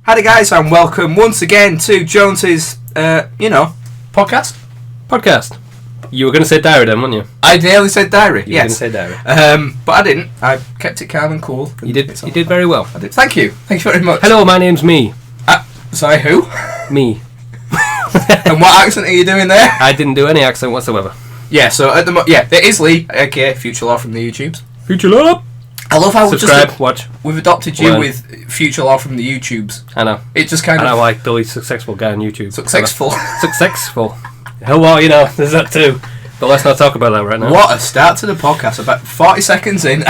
Howdy guys, and welcome once again to Jonesy's, podcast. You were going to say diary then, weren't you? I nearly said diary, You were going to say diary. But I didn't. I kept it calm and cool. And You did very well. I did. Thank you very much. Hello, my name's Me. Sorry, who? Me. And what accent are you doing there? I didn't do any accent whatsoever. Yeah, so at the it is Lee, aka Future Law from the YouTubes. Future Law! I love how subscribe, watch. We've adopted you with Future Law from the YouTubes. I know. It just kind of... I know, like Billy Successful guy on YouTube. Successful. Successful. Well, there's that too. But let's not talk about that right now. What a start to the podcast. About 40 seconds in,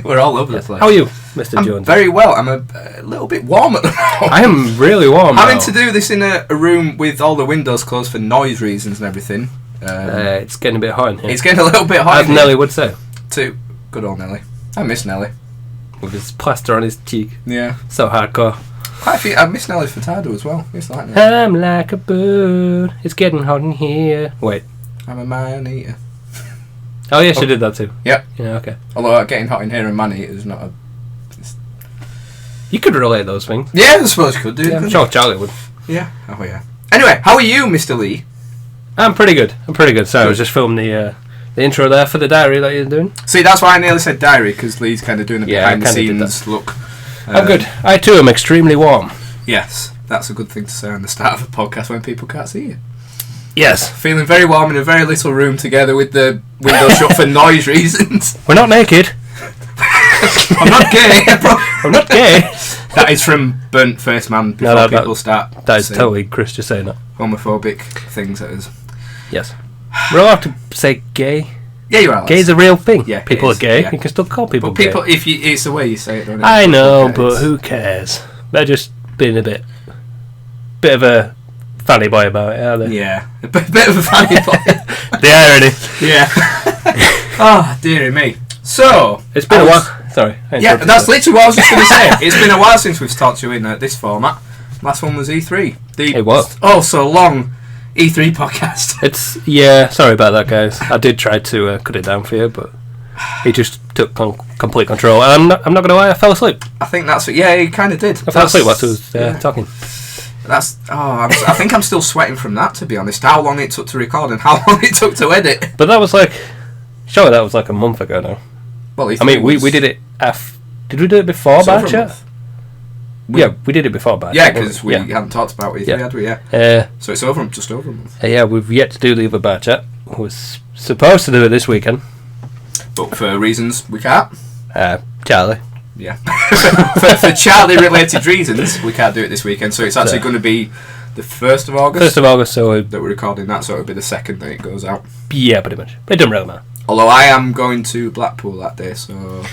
we're all over the place. How are you, Mr. Jones? Very well. I'm a little bit warm at the moment. I am really warm Having to do this in a room with all the windows closed for noise reasons and everything. It's getting a bit hot in here. It's getting a little bit hot. As Nelly would say. Good old Nelly. I miss Nelly. With his plaster on his cheek. Yeah. So hardcore. Quite a few. I miss Nelly Furtado as well. I used to like Nelly. I'm like a bird. It's getting hot in here. Wait. I'm a man eater. Oh, yes, you did that too. Yep. Yeah, okay. Although getting hot in here and man eater is not a... You could relate those things. Yeah, I suppose you could do. Yeah, I'm sure Charlie would. Yeah. Oh, yeah. Anyway, how are you, Mr. Lee? I'm pretty good. Sorry, I was just filming the intro there for the diary that you're doing. See, that's why I nearly said diary, because Lee's kind of doing a behind-the-scenes look. I'm good. I too am extremely warm. Yes, that's a good thing to say on the start of a podcast when people can't see you. Yes. Feeling very warm in a very little room together with the window shut for noise reasons. We're not naked. I'm not gay. I'm not gay. That is from Burnt Face Man before people start. That is totally Chris just saying that. Homophobic things that is. Yes. We're allowed to say gay. Yeah, you are. Gay is a real thing. Yeah, people are gay. Yeah. You can still call people gay. But people, it's the way you say it, don't it? I know, but who cares? They're just being a bit of a fanny boy about it, aren't they? Yeah, a bit of a fanny boy. The irony. Yeah. Oh, dearie me. So it's been a while. Sorry. Yeah, that's literally what I was just going to say. It's been a while since we've talked to you in this format. Last one was E3. It was. Oh, so long E3 podcast. Sorry about that, guys. I did try to cut it down for you, but he just took complete control. And I'm not going to lie, I fell asleep. I think that's it. Yeah, he kind of did. I fell asleep whilst I was talking. I think I'm still sweating from that, to be honest. How long it took to record and how long it took to edit. But that was surely that was a month ago now. Well, I mean, we did it did we do it before Bad Chat? Yeah, we did it before Bad Chat. Yeah, because we hadn't talked about it, had we? Yeah. So it's just over a month. Yeah, we've yet to do the other Bad Chat. We was supposed to do it this weekend. But for reasons we can't. Charlie. Yeah. for Charlie-related reasons, we can't do it this weekend. So it's actually going to be the 1st of August. 1st of August, so... that we're recording that, so it'll be the 2nd that it goes out. Yeah, pretty much. It doesn't really matter. Although I am going to Blackpool that day, so...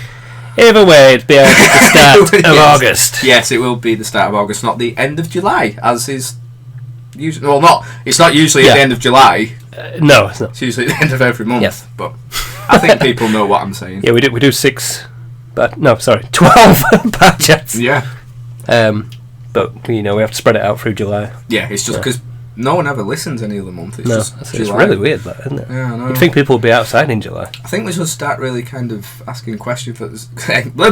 Either way, it's the start of August. Yes, it will be the start of August, not the end of July, as is usually... Well, it's not usually at the end of July. No, it's not. It's usually at the end of every month. Yes. But I think people know what I'm saying. Yeah, we do 6... 12 Bad Chats. Yeah. But, we have to spread it out through July. Yeah, it's just because no one ever listens any other month. It's just it's really weird, that, isn't it? Yeah, I know. You'd think people would be outside in July. I think we should start really kind of asking questions for this. Good one.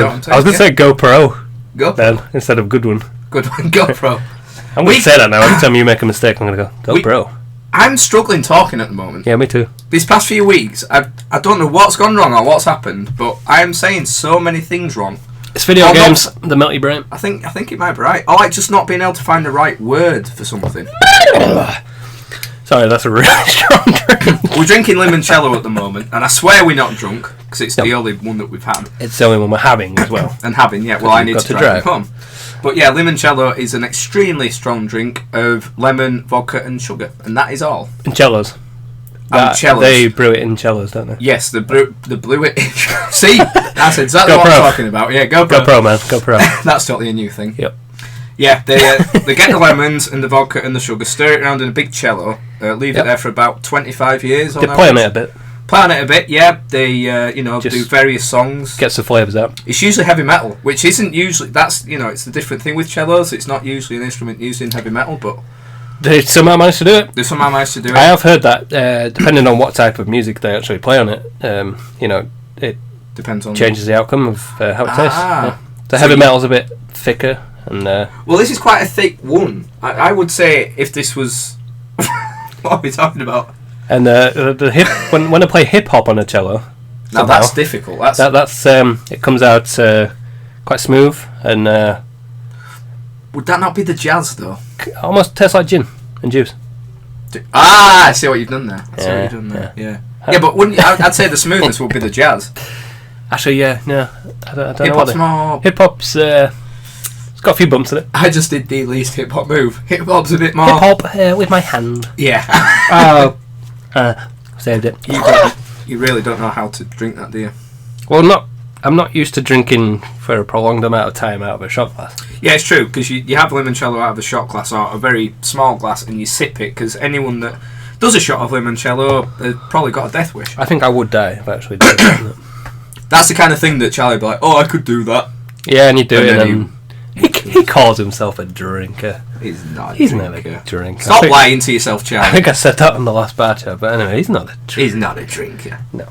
I was going to say GoPro. GoPro. Then, instead of good one. Good one, GoPro. I'm going to say that now. Every time you make a mistake, I'm going to go, GoPro. I'm struggling talking at the moment. Yeah, me too. These past few weeks, I don't know what's gone wrong or what's happened, but I am saying so many things wrong. It's video games, the melt your brain. I think it might be right. Or just not being able to find the right word for something. Sorry, that's a really strong drink. We're drinking limoncello at the moment, and I swear we're not drunk, because it's the only one that we've had. It's the only one we're having as well. And having, yeah. Well, I need to drive home. But yeah, limoncello is an extremely strong drink of lemon, vodka, and sugar, and that is all. And cellos. They brew it in cellos, don't they? Yes, the blew it in. See, that's exactly what I'm talking about. Yeah, GoPro, man, GoPro. That's totally a new thing. Yep. Yeah, they get the lemons and the vodka and the sugar, stir it around in a big cello, leave it there for about 25 years. They play on it a bit. Play on it a bit, yeah. They do various songs. Gets the flavours out. It's usually heavy metal, which isn't usually. That's it's the different thing with cellos. It's not usually an instrument used in heavy metal, but they somehow managed to do it. I have heard that depending on what type of music they actually play on it, it depends on changes the outcome of how it tastes. Yeah. The heavy metal's a bit thicker, and well, this is quite a thick one. I would say if this was, what are we talking about? And the hip when I play hip hop on a cello, now that's difficult. That's it comes out quite smooth, and would that not be the jazz though? Almost tastes like gin and juice. I see what you've done there. Yeah. But wouldn't you, I'd say the smoothness would be the jazz. Actually, yeah, no, I don't know. Hip-hop's more... Hip-hop's, it's got a few bumps in it. I just did the least hip-hop move. Hip-hop's a bit more... Hip-hop with my hand. Yeah. Saved it. You really don't know how to drink that, do you? Well, I'm not used to drinking for a prolonged amount of time out of a shot glass. Yeah, it's true, because you have limoncello out of a shot glass or a very small glass and you sip it, because anyone that does a shot of limoncello has probably got a death wish. I think I would die if I actually did that. That's the kind of thing that Charlie would be like, oh, I could do that. Yeah, and you do it, and he calls himself a drinker. He's not a drinker. Stop lying to yourself, Charlie. I think I said that on the last bar chat, but anyway, he's not a drinker. He's not a drinker. No.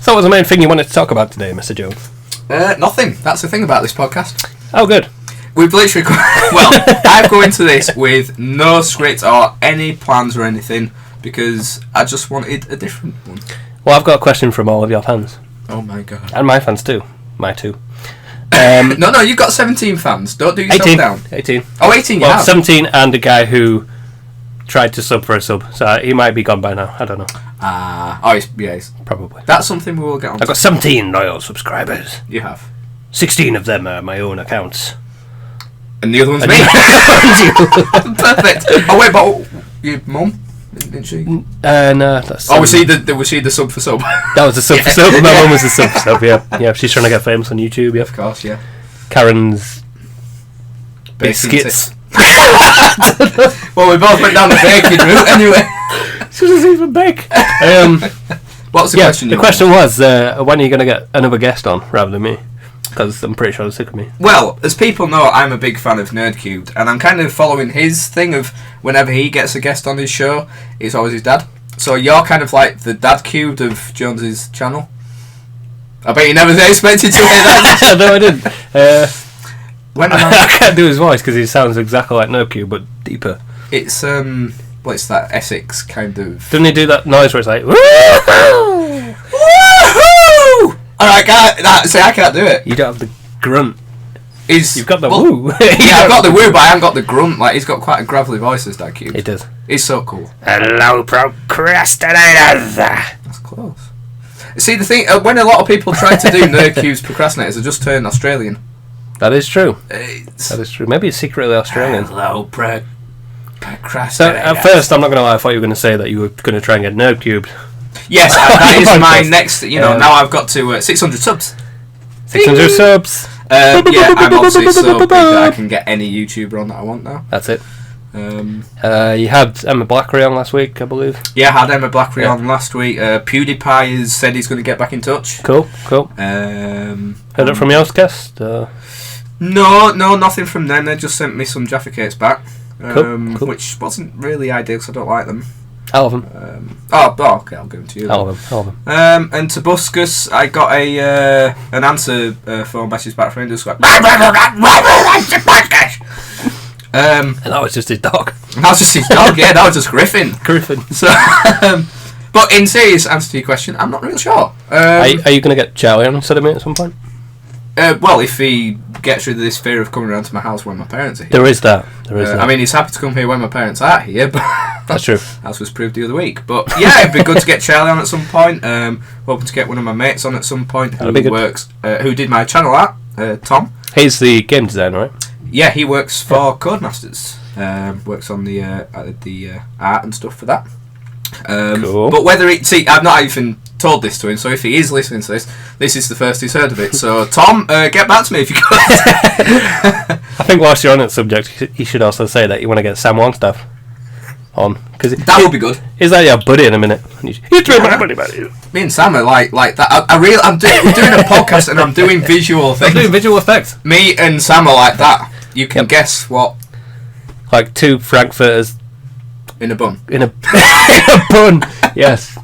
So what was the main thing you wanted to talk about today, Mr. Jones? Nothing. That's the thing about this podcast. Oh, good. We've literally... I've gone into this with no script or any plans or anything, because I just wanted a different one. Well, I've got a question from all of your fans. Oh my god. And my fans too. My too. No, you've got 17 fans. Don't do yourself 18. down. 18. Oh, 18 you have. 17 and a guy who tried to sub for a sub. So he might be gone by now. I don't know. He's probably. That's something we will get on. I've got 17 loyal subscribers. You have. 16 of them are my own accounts. And the other one's me. Perfect. Oh, wait, but your mum? Didn't she? No, that's... was she the sub for sub? That was the sub for sub. My mum was the sub for sub, yeah. Yeah, she's trying to get famous on YouTube, yeah. Of course, yeah. Karen's... biscuits. Well, we both went down the baking route anyway. She doesn't even bake. What's the question? The question was, when are you going to get another guest on, rather than me? Because I'm pretty sure they're sick of me. Well, as people know, I'm a big fan of Nerdcubed, and I'm kind of following his thing of whenever he gets a guest on his show, it's always his dad. So you're kind of like the dad cubed of Jonesy's channel. I bet you never expected to hear that. No, I didn't. I can't do his voice because he sounds exactly like Nerdcube, but deeper. It's it's that Essex kind of... Doesn't he do that noise where it's like... Woo-hoo! Woo-hoo! Alright, I can't do it. You don't have the grunt. You've got the woo. Yeah, I've got the woo, but I haven't got the grunt. Like, he's got quite a gravelly voice, this Dad Cube. He does. He's so cool. Hello, procrastinators. That's close. See, the thing, when a lot of people try to do Nerdcube's procrastinators, they just turn Australian. That is true. That is true. Maybe it's secretly Australian. Hello, procrastinators. So, at first, I'm not going to lie, I thought you were going to say that you were going to try and get Nerdcubed. Yes, that is my next... now I've got to 600 subs. 600 subs. I'm obviously so big that I can get any YouTuber on that I want now. That's it. You had Emma Blackery on last week, I believe. Yeah, I had Emma Blackery on last week. PewDiePie has said he's going to get back in touch. Cool. Heard it from your guest? No, nothing from them. They just sent me some Jaffa Cakes back. Cool. Which wasn't really ideal because I don't like them. I love them. Okay, I'll give them to you. I love them. And Tobuscus, I got an answer phone message back from him just like, and that was just his dog. That was just his dog, yeah, that was just Griffin. So, but in serious answer to your question, I'm not really sure. Are you going to get Charlie on instead of me at some point? Well, if he gets rid of this fear of coming around to my house when my parents are here. There is that. I mean, he's happy to come here when my parents are here, but that's true. As was proved the other week. But yeah, it'd be good to get Charlie on at some point. Hoping to get one of my mates on at some point who did my channel art, Tom. He's the game designer, right? Yeah, he works for Codemasters. Works on the art and stuff for that. Cool. But whether I've not even told this to him, so if he is listening to this is the first he's heard of it. So Tom, get back to me if you could. I think whilst you're on that subject, you should also say that you want to get Sam Longstaff on, because that would be good. Is that your buddy in a minute? He's my buddy. Me and Sam are like that. We're doing a podcast and I'm doing visual things. I'm doing visual effects. Me and Sam are like that. You can guess what? Like two Frankfurters in a bun. In a bun. Yes.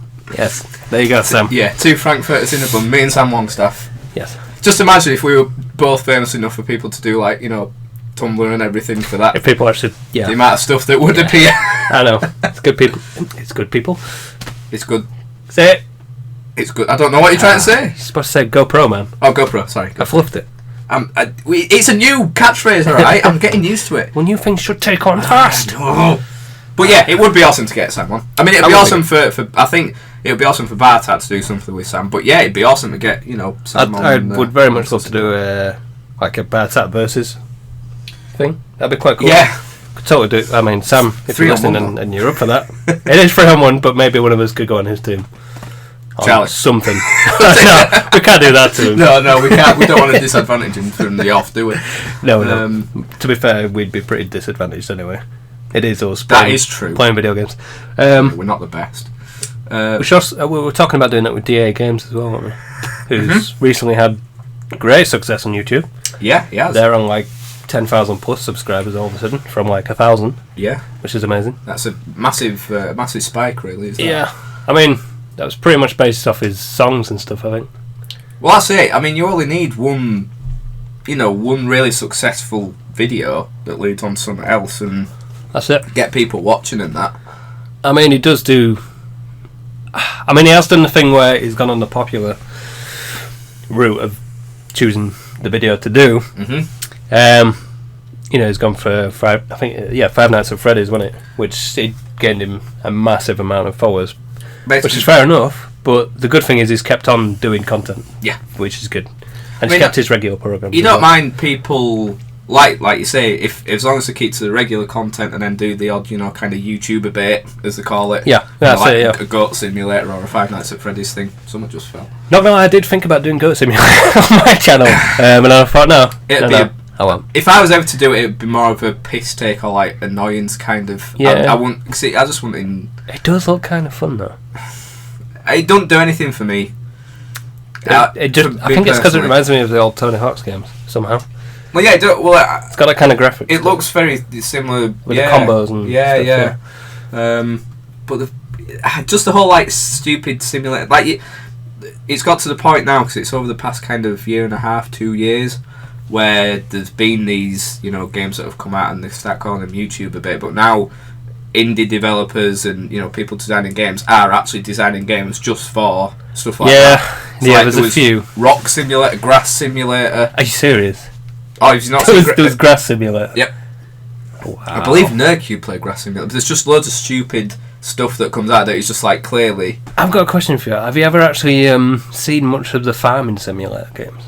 There you go, Sam. Yeah, two Frankfurters in a bun. Me and Sam Longstaff. Yes. Just imagine if we were both famous enough for people to do like Tumblr and everything for that. If people actually, the amount of stuff that would appear. I know. It's good people. It's good people. It's good. Say it. It's good. I don't know what you're trying to say. You're supposed to say GoPro, man. Oh, GoPro. Sorry. I fluffed it. It's a new catchphrase, alright? I'm getting used to it. Well, new things should take on fast. But yeah, it would be awesome to get Sam on. I mean, it'd be awesome for I think it would be awesome for Bartat to do something with Sam. But yeah, it'd be awesome to get Sam on. I would very much love to do like a Bartat versus thing. That'd be quite cool. Yeah. Could totally do. I mean, Sam, if you're listening and you're up for that, it is 3-on-1, but maybe one of us could go on his team. Charlie. Something. No, we can't do that to him. No, we can't. We don't want to disadvantage him from the off, do we? No. To be fair, we'd be pretty disadvantaged anyway. It is us. That is true. Playing video games. We're not the best. We were talking about doing that with DA Games as well, weren't we? Who's recently had great success on YouTube. Yeah, he has. They're on like 10,000 plus subscribers all of a sudden from like 1,000. Yeah, which is amazing. That's a massive spike, really. Isn't yeah, I mean that was pretty much based off his songs and stuff, I think. Well, that's it. I mean, you only need one really successful video that leads on to something else, and that's it. Get people watching and that. I mean, he does do. I mean, he has done the thing where he's gone on the popular route of choosing the video to do. He's gone for Five Nights at Freddy's, wasn't it? Which it gained him a massive amount of followers, which is fair enough. But the good thing is he's kept on doing content. Yeah, which is good, and he's kept his regular program. You don't mind people like you say, if as long as they keep to the regular content and then do the odd, kind of YouTuber bit, as they call it. Yeah, that's like it. Yeah, a Goat Simulator or a Five Nights at Freddy's thing. Someone just fell. Not gonna lie, I did think about doing Goat Simulator on my channel, and then I thought, no. I won't. If I was ever to do it, it'd be more of a piss take or like annoyance kind of. Yeah. I wouldn't see. I just wouldn't. It does look kind of fun though. It don't do anything for me. I think it's because it reminds me of the old Tony Hawk's games somehow. Well, yeah, it's got that kind of graphic. It looks very similar with the combos and stuff, yeah. But just the whole like stupid simulator, like it's got to the point now because it's over the past kind of year and a half, 2 years, where there's been these games that have come out and they start calling them YouTube a bit, but now indie developers and people designing games are actually designing games just for stuff like that. There's a few. Rock Simulator, Grass Simulator. Are you serious? Oh, have you not seen there was Grass Simulator. Yep. Wow. I believe NerdCube played Grass Simulator. But there's just loads of stupid stuff that comes out that is just like clearly. I've got a question for you. Have you ever actually seen much of the Farming Simulator games?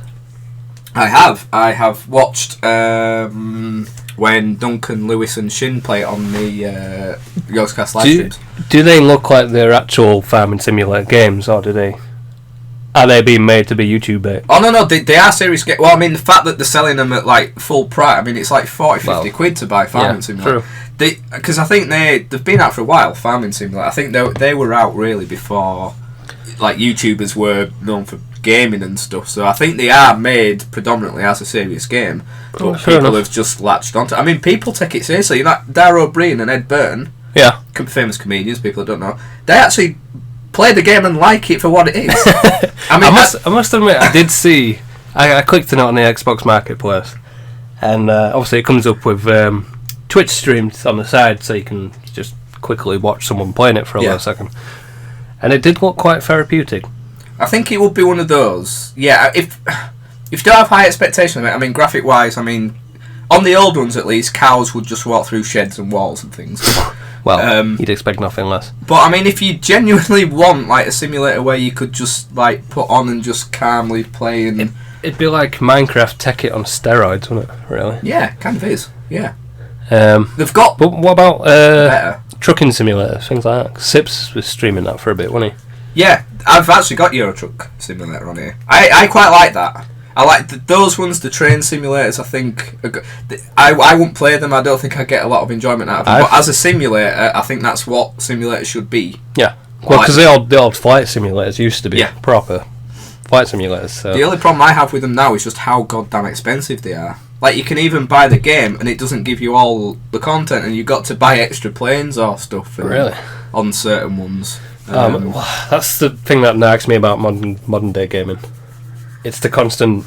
I have watched when Duncan, Lewis and Shin play it on the Ghostcast live streams. Do they look like they're actual Farming Simulator games, or are they being made to be YouTube bait? Oh no, they are serious games. Well, I mean, the fact that they're selling them at like full price, I mean, it's like 40-50 quid to buy Farming Simulator. True. Because I think they've been out for a while, Farming Simulator. I think they were out really before like YouTubers were known for gaming and stuff, so I think they are made predominantly as a serious game, but people have just latched onto it. I mean, people take it seriously. Dara O'Brien and Ed Burton, famous comedians, people that don't know, they actually play the game and like it for what it is. I mean, I must admit, I did see. I clicked on it on the Xbox Marketplace, and obviously it comes up with Twitch streams on the side, so you can just quickly watch someone playing it for a little second. And it did look quite therapeutic. I think it would be one of those. Yeah, if you don't have high expectations of it, I mean, graphic wise, I mean, on the old ones at least, cows would just walk through sheds and walls and things. Well, you'd expect nothing less. But I mean, if you genuinely want like a simulator where you could just like put on and just calmly play, and it'd be like Minecraft Tech It on steroids, wouldn't it? Really? Yeah, kind of is. Yeah. They've got. But what about trucking simulators, things like that? Sips was streaming that for a bit, wasn't he? Yeah, I've actually got Euro Truck Simulator on here. I quite like that. I like those ones, the train simulators. I think I wouldn't play them. I don't think I get a lot of enjoyment out of them. But as a simulator, I think that's what simulators should be. Yeah, well, because the old flight simulators used to be proper flight simulators. So. The only problem I have with them now is just how goddamn expensive they are. Like, you can even buy the game and it doesn't give you all the content, and you've got to buy extra planes or stuff. Really? On certain ones. That's the thing that nags me about modern day gaming. It's the constant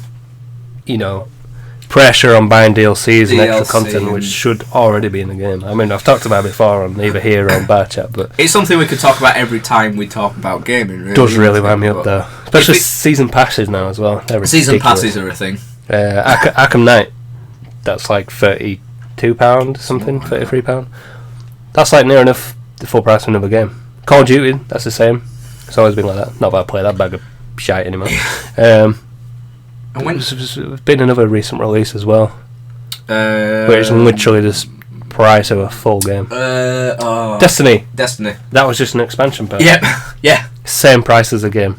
pressure on buying DLCs and extra DLC content, which should already be in the game. I mean, I've talked about it before on either here or on Bar Chat, but it's something we could talk about every time we talk about gaming. Really, does really wind me up though, especially season passes now as well. Season passes are a thing. Arkham Knight, that's like £32 something, £33. That's like near enough the full price of another game. Call of Duty, that's the same. It's always been like that. Not that I play that bag of shite anymore. And when there's been another recent release as well, where it's literally the price of a full game. Destiny. That was just an expansion pack. Yeah. Same price as a game.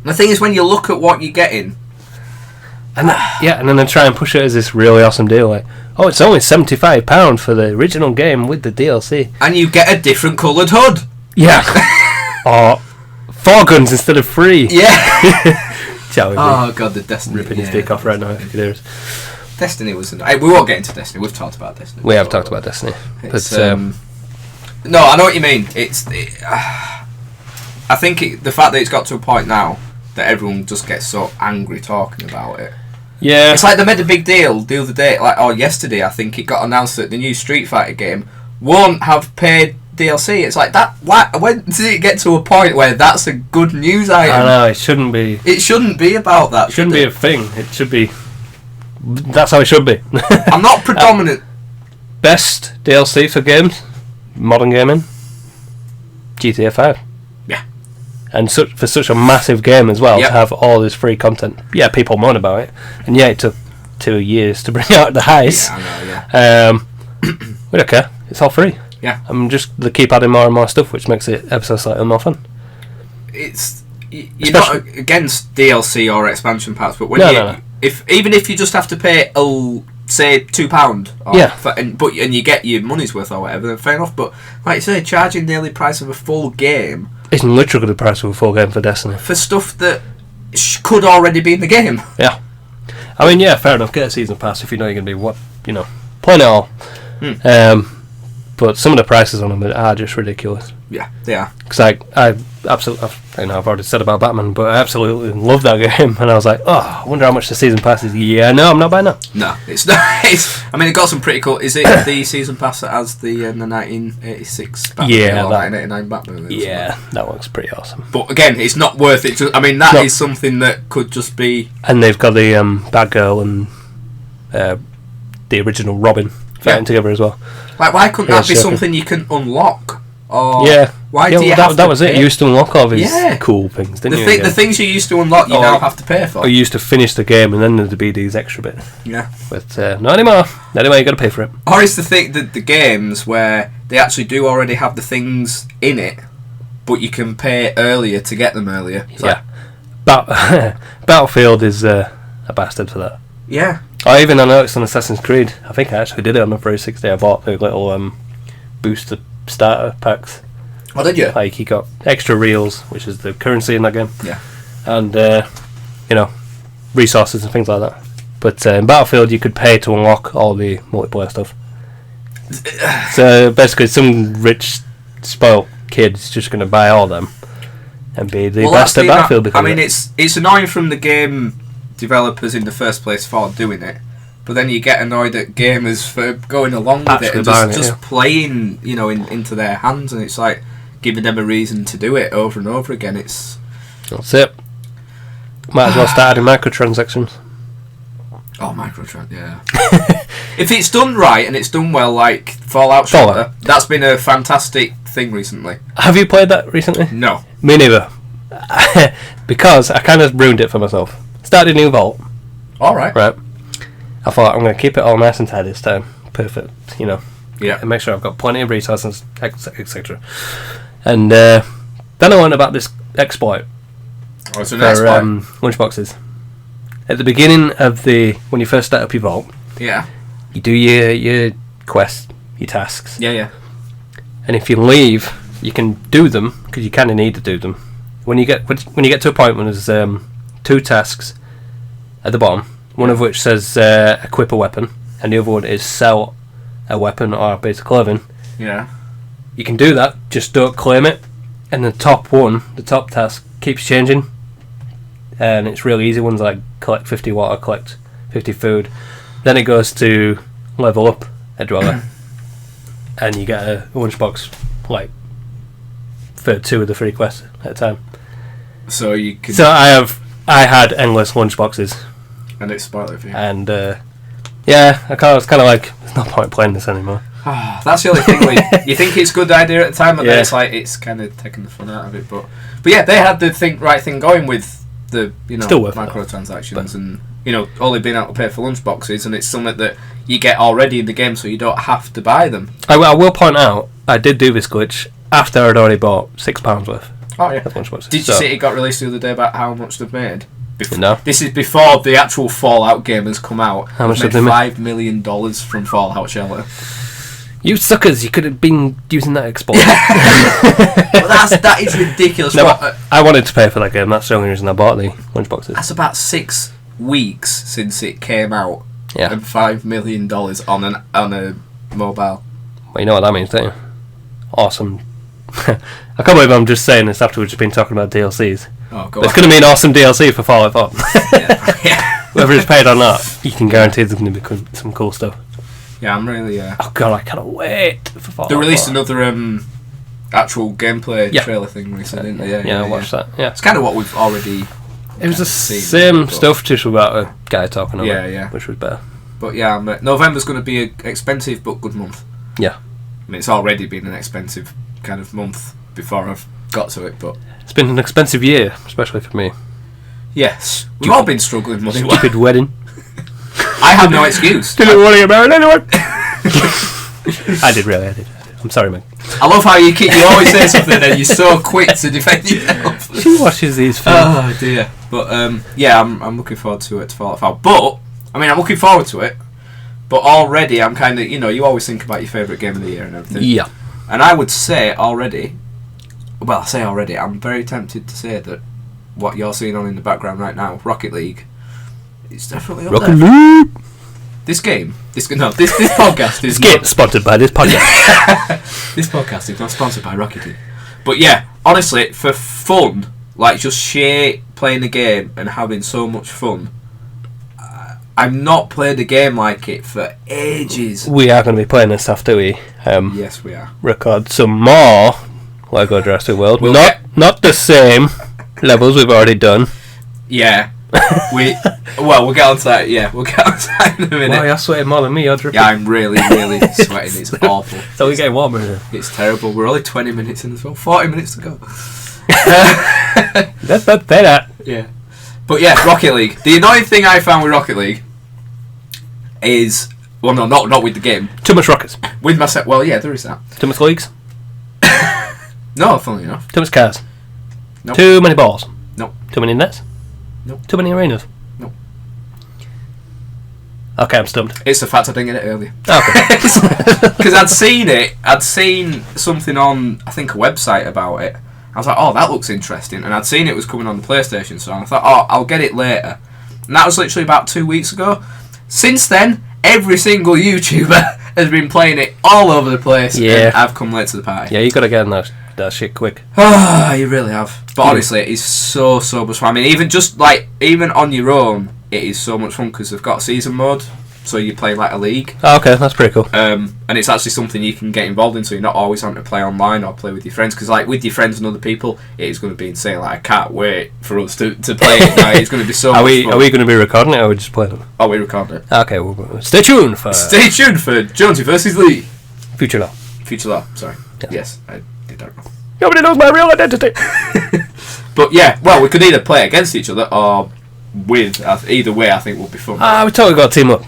The thing is, when you look at what you're getting, and then they try and push it as this really awesome deal, like, oh, it's only £75 for the original game with the DLC, and you get a different coloured hood. Yeah. Or 4 guns instead of 3. Yeah. Oh god, the Destiny. Ripping his dick off right now if you could hear us. Destiny was... we won't get into Destiny. We've talked about Destiny. We have talked about Destiny. But, no, I know what you mean. I think the fact that it's got to a point now that everyone just gets so angry talking about it. Yeah. It's like they made a big deal the other day, yesterday, I think it got announced that the new Street Fighter game won't have paid DLC. It's like that. When did it get to a point where that's a good news item? I know, it shouldn't be. It shouldn't be about that. It shouldn't be a thing. It should be. That's how it should be. I'm not predominant. Best DLC for games, modern gaming, GTA 5. Yeah. And for such a massive game as well, to have all this free content. Yeah, people moan about it, and it took 2 years to bring out the heist. Yeah, I know. We don't care. It's all free. Yeah. They keep adding more and more stuff, which makes it ever so slightly more fun. You're not against DLC or expansion packs, but when even if you just have to pay, say £2, and you get your money's worth or whatever, then fair enough. But like you say, charging nearly the price of a full game, it's literally the price of a full game for Destiny for stuff that could already be in the game. Yeah. I mean, yeah, fair enough. Get a season pass if you know you're going to be playing it all. But some of the prices on them are just ridiculous. Yeah, they are. Because I absolutely, I've already said about Batman, but I absolutely love that game. And I was like, I wonder how much the season pass is. Yeah, no, I'm not buying that. No, it's not. I mean, it got some pretty cool. Is it the season pass that has the 1986 Batman? Yeah, or 1989 Batman. Yeah, that looks pretty awesome. But again, it's not worth it. That is something that could just be. And they've got the Batgirl and the original Robin fighting together as well. Like, why couldn't that be something you can unlock? Or why do you have that to was pay? it. You used to unlock all these cool things, didn't you? The things you used to unlock, you now have to pay for. Or you used to finish the game and then there'd be these extra bits. Yeah. But not anymore. Not anymore, you got to pay for it. Or is the thing that the games where they actually do already have the things in it, but you can pay earlier to get them earlier? Battlefield is a bastard for that. Yeah. I noticed on Assassin's Creed. I think I actually did it on the 360. I bought the little booster starter packs. Oh, did you? Like, you got extra reels, which is the currency in that game. Yeah. And resources and things like that. But in Battlefield, you could pay to unlock all the multiplayer stuff. So basically, some rich, spoiled kid's just going to buy all them and be the best at Battlefield. I mean, it's annoying from the game developers in the first place for doing it, but then you get annoyed at gamers for going along with it and just playing, into their hands, and it's like giving them a reason to do it over and over again. That's it. Might as well start adding microtransactions. Oh, yeah. If it's done right and it's done well, like Fallout Shelter, that's been a fantastic thing recently. Have you played that recently? No. Me neither. Because I kind of ruined it for myself. Started a new vault. Alright. Right. I thought, I'm going to keep it all nice and tidy this time. Perfect, Yeah. And make sure I've got plenty of resources, etc. And then I learned about this exploit. Oh, it's an exploit. Lunchboxes. At the beginning of when you first start up your vault, you do your quests, your tasks. Yeah. And if you leave, you can do them because you kind of need to do them. When you get to a point when there's 2 tasks at the bottom, one of which says equip a weapon, and the other one is sell a weapon or a piece of clothing. Yeah. You can do that, just don't claim it, and the top task, keeps changing, and it's really easy. Ones like collect 50 water, collect 50 food. Then it goes to level up a dweller, and you get a lunchbox like for 2 of the 3 quests at a time. So you can. So I had endless lunchboxes, And it's spoiled it for you. and I was kind of like, there's no point playing this anymore. That's the only thing. You think it's a good idea at the time, and Yeah. then it's like it's kind of taking the fun out of it. But yeah, they had the right thing going with the Still worth it, microtransactions and only being able to pay for lunchboxes, and it's something that you get already in the game, so you don't have to buy them. I will point out, I did do this glitch after I'd already bought £6 worth Oh yeah. of lunchboxes. Did you see it got released the other day about how much they've made? No. This is before the actual Fallout game has come out. How much They've did they made $5 million from Fallout Shelter. You suckers! You could have been using that export. But that is ridiculous. No, I wanted to pay for that game. That's the only reason I bought the lunchboxes. That's about 6 weeks since it came out. Yeah. And $5 million on a mobile. Well, you know what that means, don't you? Awesome. I can't believe I'm just saying this after we've just been talking about DLCs. Oh, But it's going to mean awesome DLC for Fallout 4. Yeah. Whether it's paid or not, you can guarantee there's going to be some cool stuff. Yeah, I'm really. Oh god, I cannot wait for Fallout 4. They released another actual gameplay Yeah. trailer thing recently, didn't they? Yeah, I watched that. Yeah. It's kind of what we've already. It was the seen, same but- stuff, just without a guy talking over it, Yeah. which was better. But yeah, November's going to be an expensive but good month. Yeah. I mean, it's already been an expensive kind of month before I've got to it, but It's been an expensive year, especially for me. yes, we've all been struggling money. Stupid wedding. I have no excuse. Didn't want to get married anyway. I did. I'm sorry, man. I love how you always say something and you're so quick to defend yourself. She watches these films. Oh dear. But yeah, I'm looking forward to it, to Fallout 5. But I mean, I'm looking forward to it. But already, I'm kind of you always think about your favourite game of the year and everything. Yeah. And I would say already. Well, I say already. I'm very tempted to say that what you're seeing on in the background right now, Rocket League, is definitely up Rocket there. League. This podcast is Get sponsored by this podcast. This podcast is not sponsored by Rocket League. But yeah, honestly, for fun, like just sheer playing the game and having so much fun, I've not played a game like it for ages. We are going to be playing this after we Yes, we are. record some more Lego Jurassic World. We'll Not the same levels we've already done. Yeah. We'll get on to that. Yeah, we'll get on to that in a minute. Wow, you're sweating more than me. You're dripping. Yeah, I'm really sweating. It's awful. So we get warmer here. It's terrible. We're only 20 minutes in as well. 40 minutes to go. Let's not say that. Yeah. But yeah, Rocket League. The annoying thing I found with Rocket League is... Well, no, not with the game. Too much rockets. With myself... Well, yeah, there is that. Too much leagues. No, funnily enough. Too much cars. Nope. Too many balls. Nope. Too many nets. Nope. Too many arenas. Nope. Okay, I'm stumped. It's the fact I didn't get it earlier. Okay. Because I'd seen something on, I think, a website about it. I was like, oh, that looks interesting. And I'd seen it was coming on the PlayStation, so I thought, oh, I'll get it later. And that was literally about 2 weeks ago. Since then, every single YouTuber has been playing it all over the place. Yeah. And I've come late to the party. Yeah, you got to get in that shit quick. Ah, you really have. But honestly, it is so much fun. I mean, even on your own, it is so much fun because they've got season mode, so you play like a league. Oh, okay, that's pretty cool. And it's actually something you can get involved in, so you're not always having to play online or play with your friends. Because like with your friends and other people, it is going to be insane. Like I can't wait for us to play it. Now. It's going to be so. Are much we fun. are we going to be recording it or are we just playing it? Oh, we recording it. Okay, well, stay tuned for Jonesy versus Lee. Future Law. Future Law. Sorry. Yeah. Yes, I did that wrong. Nobody knows my real identity. But yeah, well, we could either play against each other or with. Either way, I think will be fun. We totally got to team up.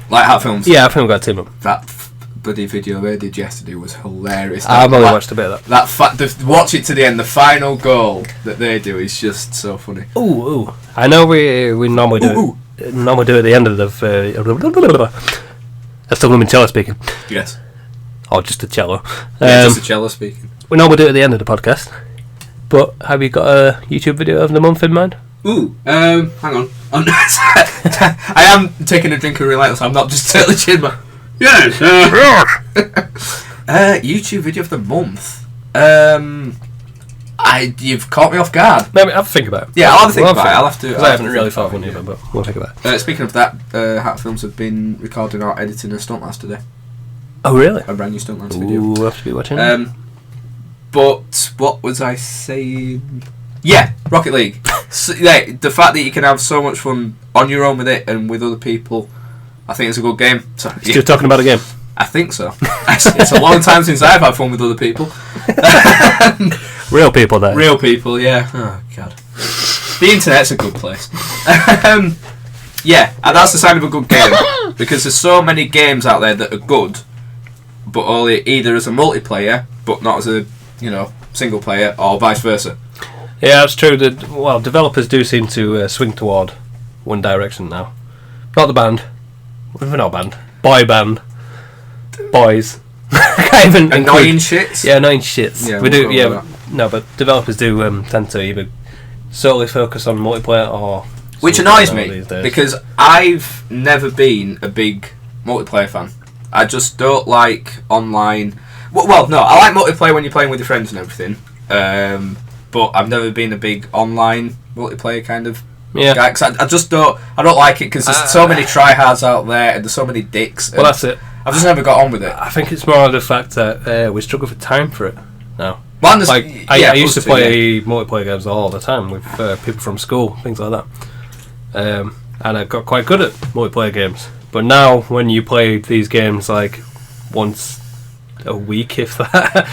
Like Hat Films. Yeah, I think we got to team up. That bloody video they did yesterday was hilarious. I've only watched a bit of that. Watch it to the end. The final goal that they do is just so funny. Ooh. I know we normally do it. Normally do it at the end of the. That's the limoncello speaking. Yes. Or just a cello. Just a cello speaking. We normally do it at the end of the podcast. But have you got a YouTube video of the month in mind? Ooh, hang on. I am taking a drink of Relentless. I'm not just totally chin, man. Yes. YouTube video of the month. You've caught me off guard. Maybe I'll have to think about it. Yeah, I'll have to think about it. I'll have to. Because I haven't really thought of one either, but we'll think about it. Speaking of that, Hat Films have been recording or editing a Stuntmaster today. Oh, really? A brand new Stuntmaster video. Ooh, we'll have to be watching. But what was I saying? Yeah, Rocket League. So, yeah, the fact that you can have so much fun on your own with it and with other people, I think it's a good game. So, Still talking about a game? I think so. It's a long time since I've had fun with other people. Real people, there. Real people, yeah. Oh, God. The internet's a good place. Yeah, and that's the sign of a good game. Because there's so many games out there that are good, but only either as a multiplayer, but not as a, single player, or vice versa. Yeah, that's true. Developers do seem to swing toward one direction now. Not the band. We're not a band. Boy band. Boys. Annoying shits? Yeah, annoying shits. Yeah, we do. Yeah, no, but developers do tend to either solely focus on multiplayer or. Which annoys me because I've never been a big multiplayer fan. I just don't like online. Well, no, I like multiplayer when you're playing with your friends and everything. But I've never been a big online multiplayer kind of guy. Cause I just don't. I don't like it because there's so many tryhards out there and there's so many dicks. Well, that's it. I've just never got on with it. I think it's more the fact that we struggle for time for it now. Well, I used to play multiplayer games all the time with people from school, things like that. And I got quite good at multiplayer games. But now, when you play these games like once a week, if that,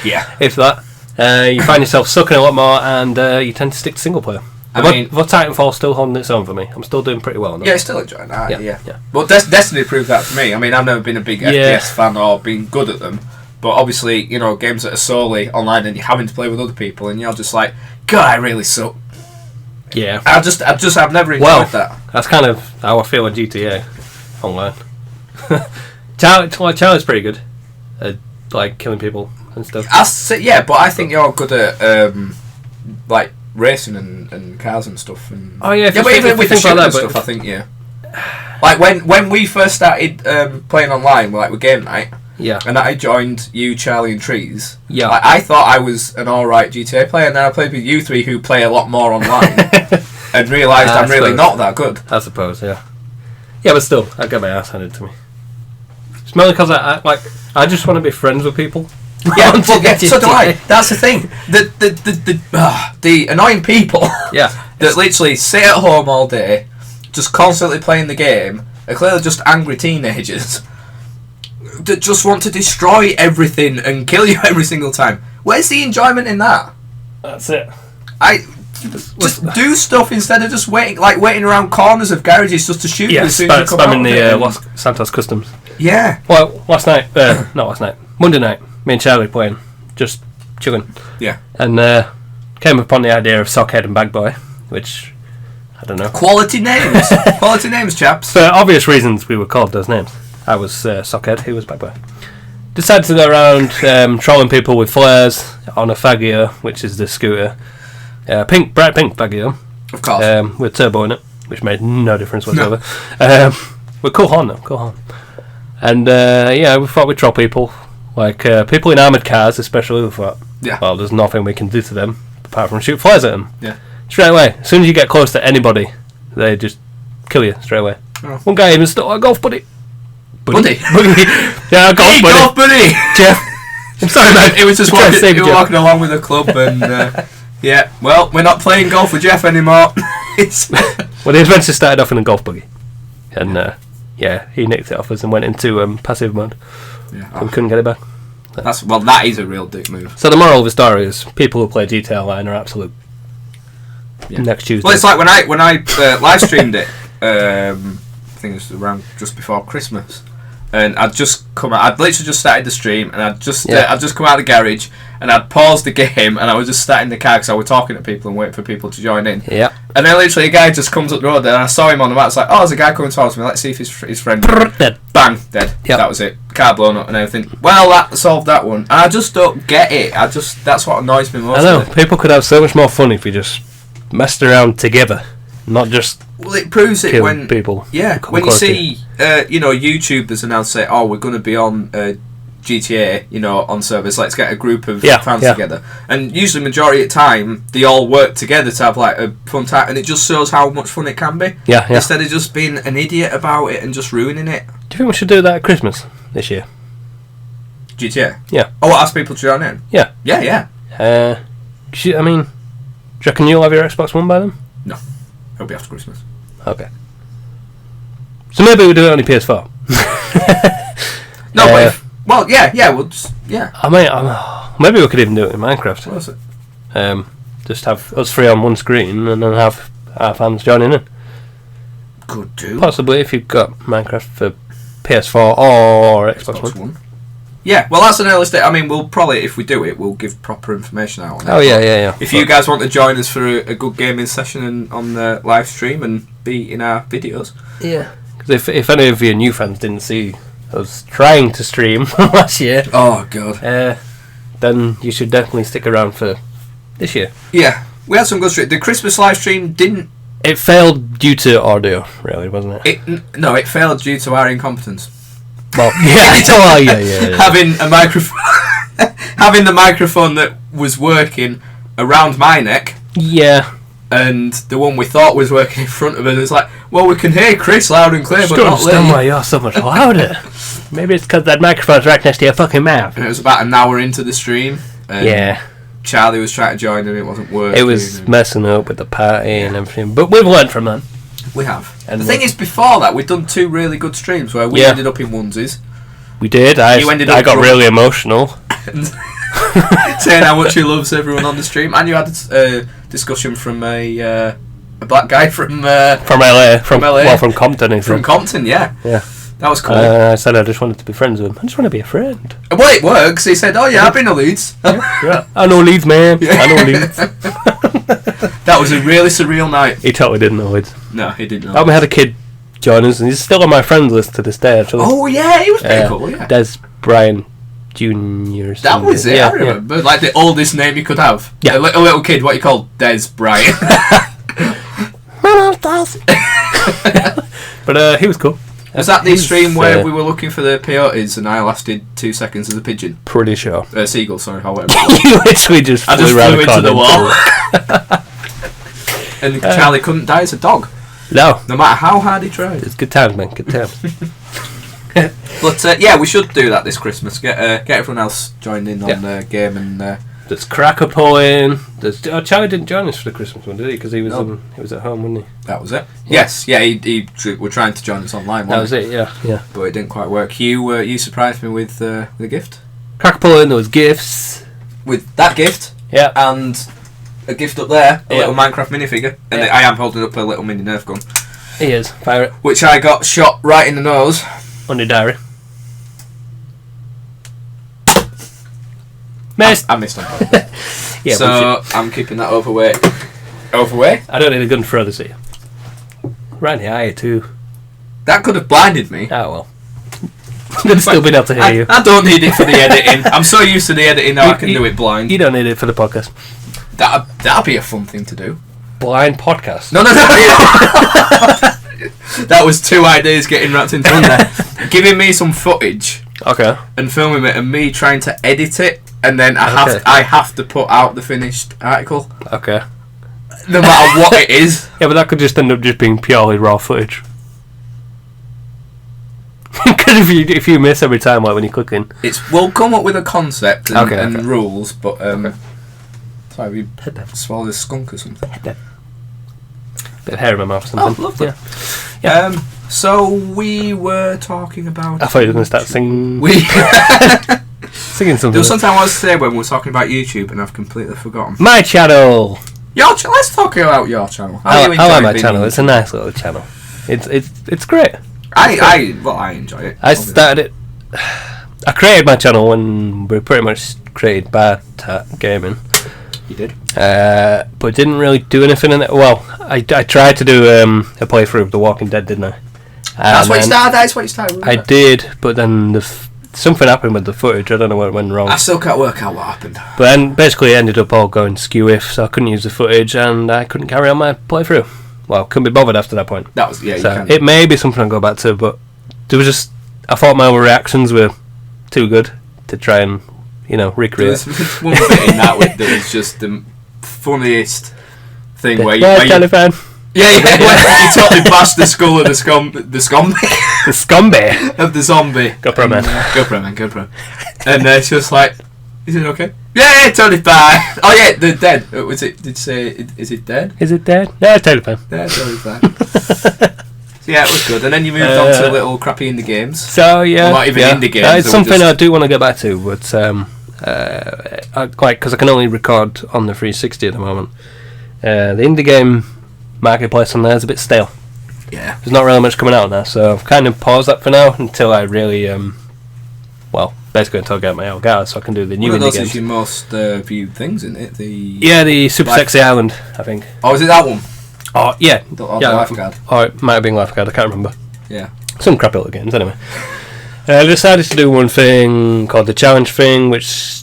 you find yourself sucking a lot more, and you tend to stick to single player. But Titanfall's still holding its own for me. I'm still doing pretty well on that. Yeah, still enjoying that. Yeah. Well, Destiny proved that for me. I mean, I've never been a big FPS fan or been good at them. But obviously, games that are solely online and you're having to play with other people, and you're just like, God, I really suck. Yeah. I've never enjoyed that. That's kind of how I feel on GTA online. Charlie's pretty good at like killing people and stuff. But I think you're good at like racing and cars and stuff. And but even with the shooting and stuff, I think Like when we first started playing online, like with game night. Yeah. And I joined you, Charlie, and Trees. Yeah. Like, I thought I was an alright GTA player, and then I played with you three who play a lot more online, and realised I'm really not that good. I suppose, yeah. Yeah, but still, I get my ass handed to me. It's mainly because I just want to be friends with people. Yeah, so do I. That's the thing. The annoying people that literally sit at home all day, just constantly playing the game, are clearly just angry teenagers that just want to destroy everything and kill you every single time. Where's the enjoyment in that? That's it. Just do stuff instead of just waiting around corners of garages just to shoot you as soon as you come out. Spamming the Los Santos customs. Yeah. Well, Monday night, me and Charlie playing, just chilling. Yeah. And came upon the idea of Sockhead and Bag Boy, which I don't know. Quality names, chaps. For obvious reasons, we were called those names. I was Sockhead, he was Bag Boy. Decided to go around trolling people with flares on a Faggio, which is the scooter. Bright pink Faggio. Of course. With turbo in it, which made no difference whatsoever. With cool horn though, cool horn. And we thought we'd troll people. Like people in armoured cars especially, we thought, well, there's nothing we can do to them apart from shoot flares at them. Yeah. Straight away. As soon as you get close to anybody, they just kill you straight away. Oh. One guy even stole a golf buddy. Buddy? Yeah, golf buddy. Jeff. I'm sorry, man. It was just walking along with the club and... well, we're not playing golf with Jeff anymore. Well, the adventure started off in a golf buggy. And, he nicked it off us and went into passive mode. Yeah. So we couldn't get it back. That is a real dick move. So the moral of the story is people who play GTA Online are absolute next Tuesday. Well, it's like when I live streamed it, I think it was around just before Christmas. And I'd literally just started the stream, and I'd just come out of the garage, and I'd paused the game, and I was just sat in the car because I was talking to people and waiting for people to join in. Yeah. And then literally a guy just comes up the road, and I saw him on the map. It's like, oh, there's a guy coming towards me. Let's see if his friend. Dead. Bang, dead. Yep. That was it. Car blown up and everything. Well, that solved that one. And I just don't get it. That's what annoys me most. I know. People could have so much more fun if we just messed around together, not just. Well, it proves it when people. Yeah, when you see, YouTubers and now say, "Oh, we're going to be on GTA, you know, on servers. Let's get a group of Yeah, fans yeah. together. And usually, majority of the time, they all work together to have like a fun time, and it just shows how much fun it can be. Yeah, yeah. Instead of just being an idiot about it and just ruining it. Do you think we should do that at Christmas this year? GTA? Yeah. Oh, ask people to join in? Yeah. Yeah, yeah. I mean, do you reckon you'll have your Xbox One by then? No. It'll be after Christmas. Okay. So maybe we'll do it on the PS4. No, but if, well, yeah, we'll just, yeah. I mean, maybe we could even do it in Minecraft. What was it? Just have us three on one screen and then have our fans joining in. Could do. Possibly if you've got Minecraft for PS4 or Xbox One. Yeah, well, that's an early stage. I mean, we'll probably, if we do it, we'll give proper information out on it. Oh, yeah. If you guys want to join us for a good gaming session on the live stream and be in our videos. Yeah. Because if any of your new fans didn't see us trying to stream last year, Oh, God. then you should definitely stick around for this year. Yeah, we had some good stream. The Christmas live stream didn't... It failed due to audio, really, wasn't it? It failed due to our incompetence. Well, yeah. Having a microphone... having the microphone that was working around my neck... Yeah. And the one we thought was working in front of us is like, well, we can hear Chris loud and clear, but don't not understand Lee. why you're so much louder. Maybe it's because that microphone's right next to your fucking mouth. And it was about an hour into the stream. And Yeah. Charlie was trying to join and it wasn't working. It was messing up with the party and everything. But we've learned from that. We have. And the thing is, before that, we'd done 2 really good streams where we ended up in onesies. We did. I got drunk. really emotional. Saying how much he loves everyone on the stream. And you had a discussion from a black guy from LA. From LA. Well, from Compton. From Compton, yeah. Yeah. That was cool. I said I just wanted to be friends with him. I just want to be a friend. Well, it works. He said, oh yeah, I've been to Leeds. Yeah. I know Leeds, man. Yeah. I know Leeds. That was a really surreal night. He totally didn't know Leeds. No, he didn't know. And we had a kid join us, and he's still on my friends list to this day, actually. Oh yeah, he was pretty cool, yeah. Des Bryan Jr. That was it, I remember. Yeah. Like the oldest name you could have. Yeah. A little kid, what you call Des Bryan. My name's Des. But he was cool. Was that the stream where we were looking for the peyotes and I lasted 2 seconds as a pigeon? Pretty sure. Seagull, sorry, however. You literally just flew around the into the wall. wall. And Charlie couldn't die as a dog. No. No matter how hard he tried. It's good times, man. Good times. But yeah, we should do that this Christmas. Get everyone else joined in on the game and. There's cracker pulling. Charlie didn't join us for the Christmas one, did he? Because he was he was at home, wasn't he? That was it. Yeah. Yes, yeah. He were trying to join us online. That was it. Yeah. But it didn't quite work. You surprised me with the gift. Cracker pulling. There was gifts. With that gift. Yeah. And a gift up there, a little Minecraft minifigure, and I am holding up a little mini Nerf gun. He is. Fire it. Which I got shot right in the nose. On your diary. Missed. I missed on purpose. Yeah. So I'm keeping that overweight. Overweight? I don't need a gun further to you. Right in the eye too. That could have blinded me. Oh well. I've still been able to hear you. I don't need it for the editing. I'm so used to the editing now I can do it blind. You don't need it for the podcast. That'd be a fun thing to do. Blind podcast. No. That was 2 ideas getting wrapped into one there. Giving me some footage. Okay. And filming it and me trying to edit it, and then I have to put out the finished article. Okay. No matter what it is. Yeah, but that could just end up just being purely raw footage. Because if you miss every time, like when you click in, We'll come up with a concept and rules, but sorry, we swallowed a skunk or something. Bit of hair in my mouth or something. Oh, lovely. Yeah. So we were talking about. I thought you were going to start singing. Singing something. There was something I wanted to say when we were talking about YouTube, and I've completely forgotten. My channel. Let's talk about your channel. I like my channel. It's a nice little channel. It's great. I enjoy it. I started it. I created my channel when we pretty much created Bad Gaming. You did. But didn't really do anything in it. Well, I tried to do a playthrough of The Walking Dead, didn't I? That's what you started. I did, but then something happened with the footage. I don't know what went wrong. I still can't work out what happened. But then basically it ended up all going skew-if, so I couldn't use the footage and I couldn't carry on my playthrough. Well, couldn't be bothered after that point. That was So it may be something I'll go back to, but there was I thought my reactions were too good to try and recreate. There was one bit in that was just the funniest thing where you telephone. Yeah, you totally bashed the skull of the scumby. The scumby of the zombie. Go pro, man. Go pro. And it's just like, is it okay? Yeah, totally fine. Oh yeah, they're dead. Was it? Did you say? Is it dead? Is it dead? No, it's totally fine. Yeah, totally fine. So yeah, it was good. And then you moved on to little crappy indie games. So yeah, not even indie games. It's something I do want to get back to, but because I can only record on the 360 at the moment. The indie game marketplace on there is a bit stale. Yeah, there's not really much coming out now, so I've kind of paused that for now until I really basically until I get my Elgato, so I can do the new indie games. Is your most viewed things, isn't it? The Super Sexy Island, I think. Oh, is it that one? Oh yeah, the Lifeguard. Oh, it might have been Lifeguard. I can't remember. Yeah, some crappy little games anyway. I decided to do one thing called the challenge thing, which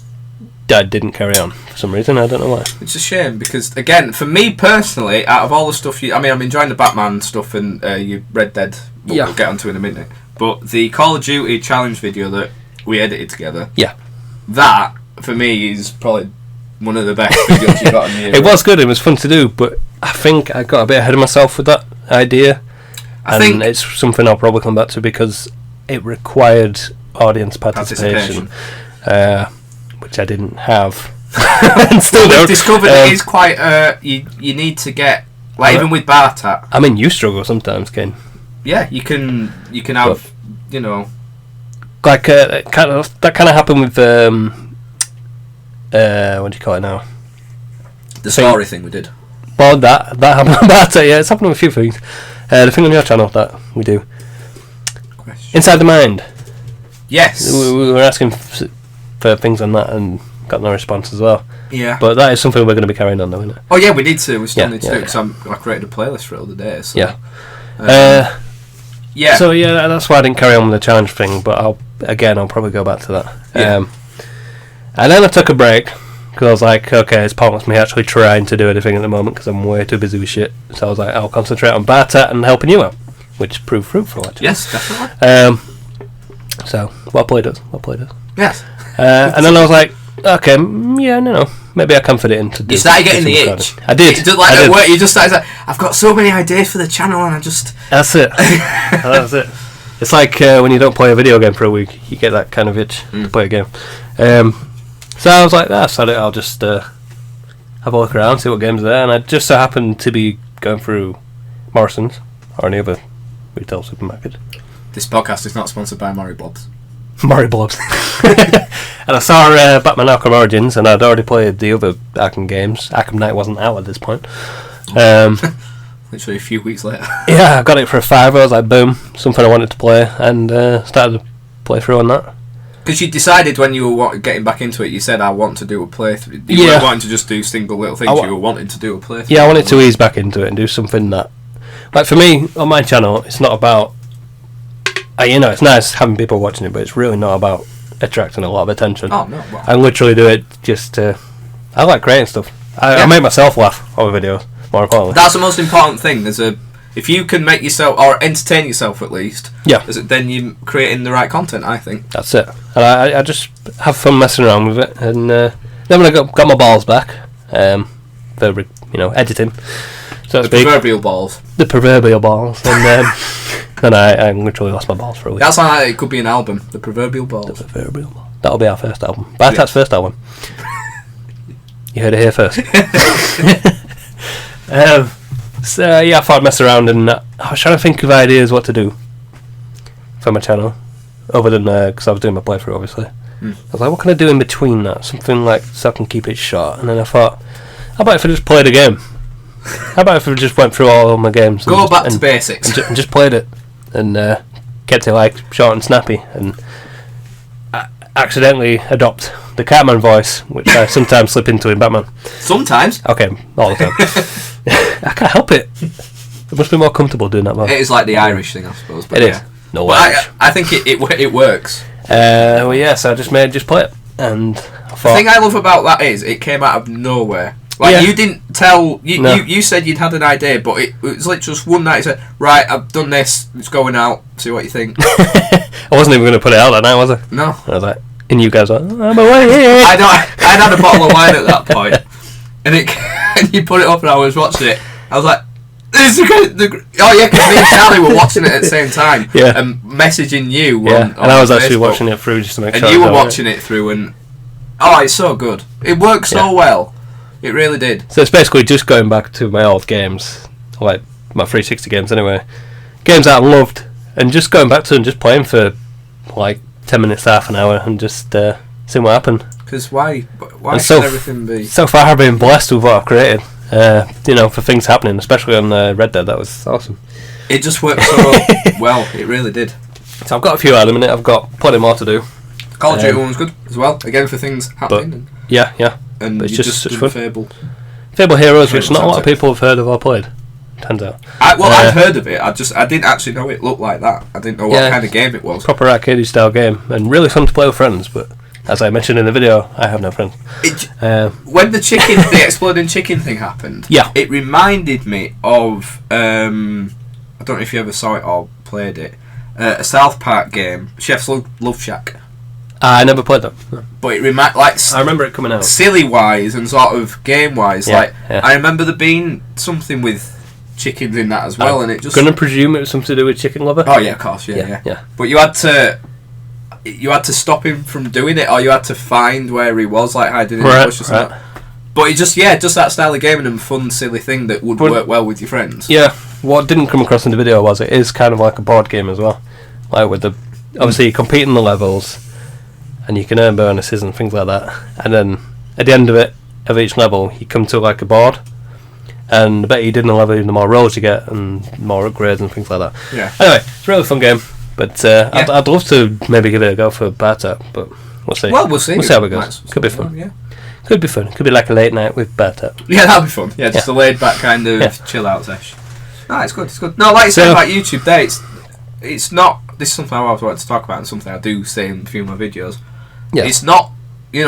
I didn't carry on for some reason. I don't know why. It's a shame because, again, for me personally, out of all the stuff I'm enjoying the Batman stuff and your Red Dead. We'll get onto in a minute. But the Call of Duty challenge video that we edited together. Yeah. That for me is probably one of the best videos you got on the. It was good. It was fun to do, but I think I got a bit ahead of myself with that idea. I think it's something I'll probably come back to because it required audience participation. Which I didn't have. And still don't. We've discovered it is quite you need to get even with bar tat. I mean, you struggle sometimes, Ken. Yeah, you can have like that kind of happened with what do you call it now? The story thing we did. Well, that happened with bar tat. Yeah, it's happened with a few things. The thing on your channel that we do. Inside the Mind. Yes. We were asking for things on that and got no response as well. Yeah. But that is something we're going to be carrying on though, isn't it? Oh yeah, we need to. We still need to do it because I created a playlist for it all the day. So. Yeah. Yeah. So yeah, that's why I didn't carry on with the challenge thing. But I'll probably go back to that. Yeah. And then I took a break because I was like, okay, it's pointless me actually trying to do anything at the moment because I'm way too busy with shit. So I was like, I'll concentrate on Bartat and helping you out, which proved fruitful actually. Yes, definitely. So well played us. Yes. And then I was like, okay, no, maybe I can fit it into. You started getting the itch. I did. At work, you just started like, I've got so many ideas for the channel, and I just. That's it. That's it. It's like when you don't play a video game for a week, you get that kind of itch to play a game. So I was like, I'll just have a look around, see what games are there, and I just so happened to be going through Morrison's or any other retail supermarket. This podcast is not sponsored by Murray Blobs. Murray Blobs. And I saw Batman Arkham Origins, and I'd already played the other Arkham games. Arkham Knight wasn't out at this point. Literally a few weeks later. Yeah, I got it for a $5. I was like, boom, something I wanted to play, and started to play through on that. Because you decided when you were getting back into it, you said, I want to do a playthrough. You weren't wanting to just do single little things, you were wanting to do a playthrough. Yeah, I wanted to ease back into it and do something that... Like, for me, on my channel, it's not about... it's nice having people watching it, but it's really not about attracting a lot of attention. Oh, no. Well. I literally do it just to... I like creating stuff. I make myself laugh over videos, more importantly. That's the most important thing. If you can make yourself, or entertain yourself at least, then you're creating the right content, I think. That's it. And I just have fun messing around with it. And then when I got my balls back, for editing, so the proverbial balls. The proverbial balls. And then I literally lost my balls for a week. That sounds like it could be an album, The Proverbial Balls. The Proverbial Balls. That'll be our first album. Bartat's first album. You heard it here first. So I thought I'd mess around, and I was trying to think of ideas what to do for my channel, other than because I was doing my playthrough, obviously. I was like, what can I do in between that? Something like so I can keep it short. And then I thought, how about if I just played a game? How about if I just went through all of my games? Go back to basics. And just played it, and kept it like short and snappy, and I accidentally adopt the Cartman voice, which I sometimes slip into in Batman. Sometimes. Okay, all the time. I can't help it. It must be more comfortable doing that more. It is like the Irish thing, I suppose. But it is. No Irish. I think it works. So I just play it, and I thought, the thing I love about that is it came out of nowhere. Like you didn't tell you said you'd had an idea, but it was like just one night. You said, "Right, I've done this. It's going out. See what you think." I wasn't even going to put it out that night, was I? No. I was like, And you guys are, I'm away. I'd had a bottle of wine at that point, and and you put it up, and I was watching it. I was like, "This is oh yeah," because me and Charlie were watching it at the same time, and messaging you. And I was actually watching it through just to make sure. And you were watching it through, and it's so good. It works so well. It really did. So it's basically just going back to my old games, like my 360 games anyway. Games that I loved, and just going back to them, just playing for like 10 minutes, half an hour, and just seeing what happened. Because why should everything be... So far I've been blessed with what I've created, for things happening, especially on Red Dead. That was awesome. It just worked so well, it really did. So I've got a few at the minute, I've got plenty more to do. Call of Duty one was good as well, again for things happening. And it's just such fun. Fable Heroes, which not a lot of people have heard of or played, turns out. I'd heard of it, I didn't actually know it looked like that. I didn't know what kind of game it was. Proper arcade style game, and really fun to play with friends, but as I mentioned in the video, I have no friends. When the exploding chicken thing happened, it reminded me of, I don't know if you ever saw it or played it, a South Park game, Chef's Love Shack. I never played that. But it I remember it coming out. Silly wise and sort of game wise, I remember there being something with chickens in that as well, and it just... Gonna presume it was something to do with chicken lover. Oh yeah, of course, yeah. But you had to stop him from doing it, or you had to find where he was, like hiding in the bush or something. But it just that style of game and a fun, silly thing that would work well with your friends. Yeah. What didn't come across in the video was it is kind of like a board game as well, like with obviously you compete in the levels, and you can earn bonuses and things like that. And then at the end of each level, you come to like a board. And the better you did in the level, the more rolls you get and more upgrades and things like that. Yeah. Anyway, it's a really fun game. But I'd love to maybe give it a go for Bartop, but we'll see. Well, we'll see. We'll see how it goes. Could be fun. Yeah. Could be fun. Could be like a late night with Bartop. Yeah, that'd be fun. Yeah, just a laid back kind of chill out sesh. No, it's good. It's good. No, like you said about YouTube, there, it's not. This is something I always wanted to talk about, and something I do say in a few of my videos. Yeah. It's not.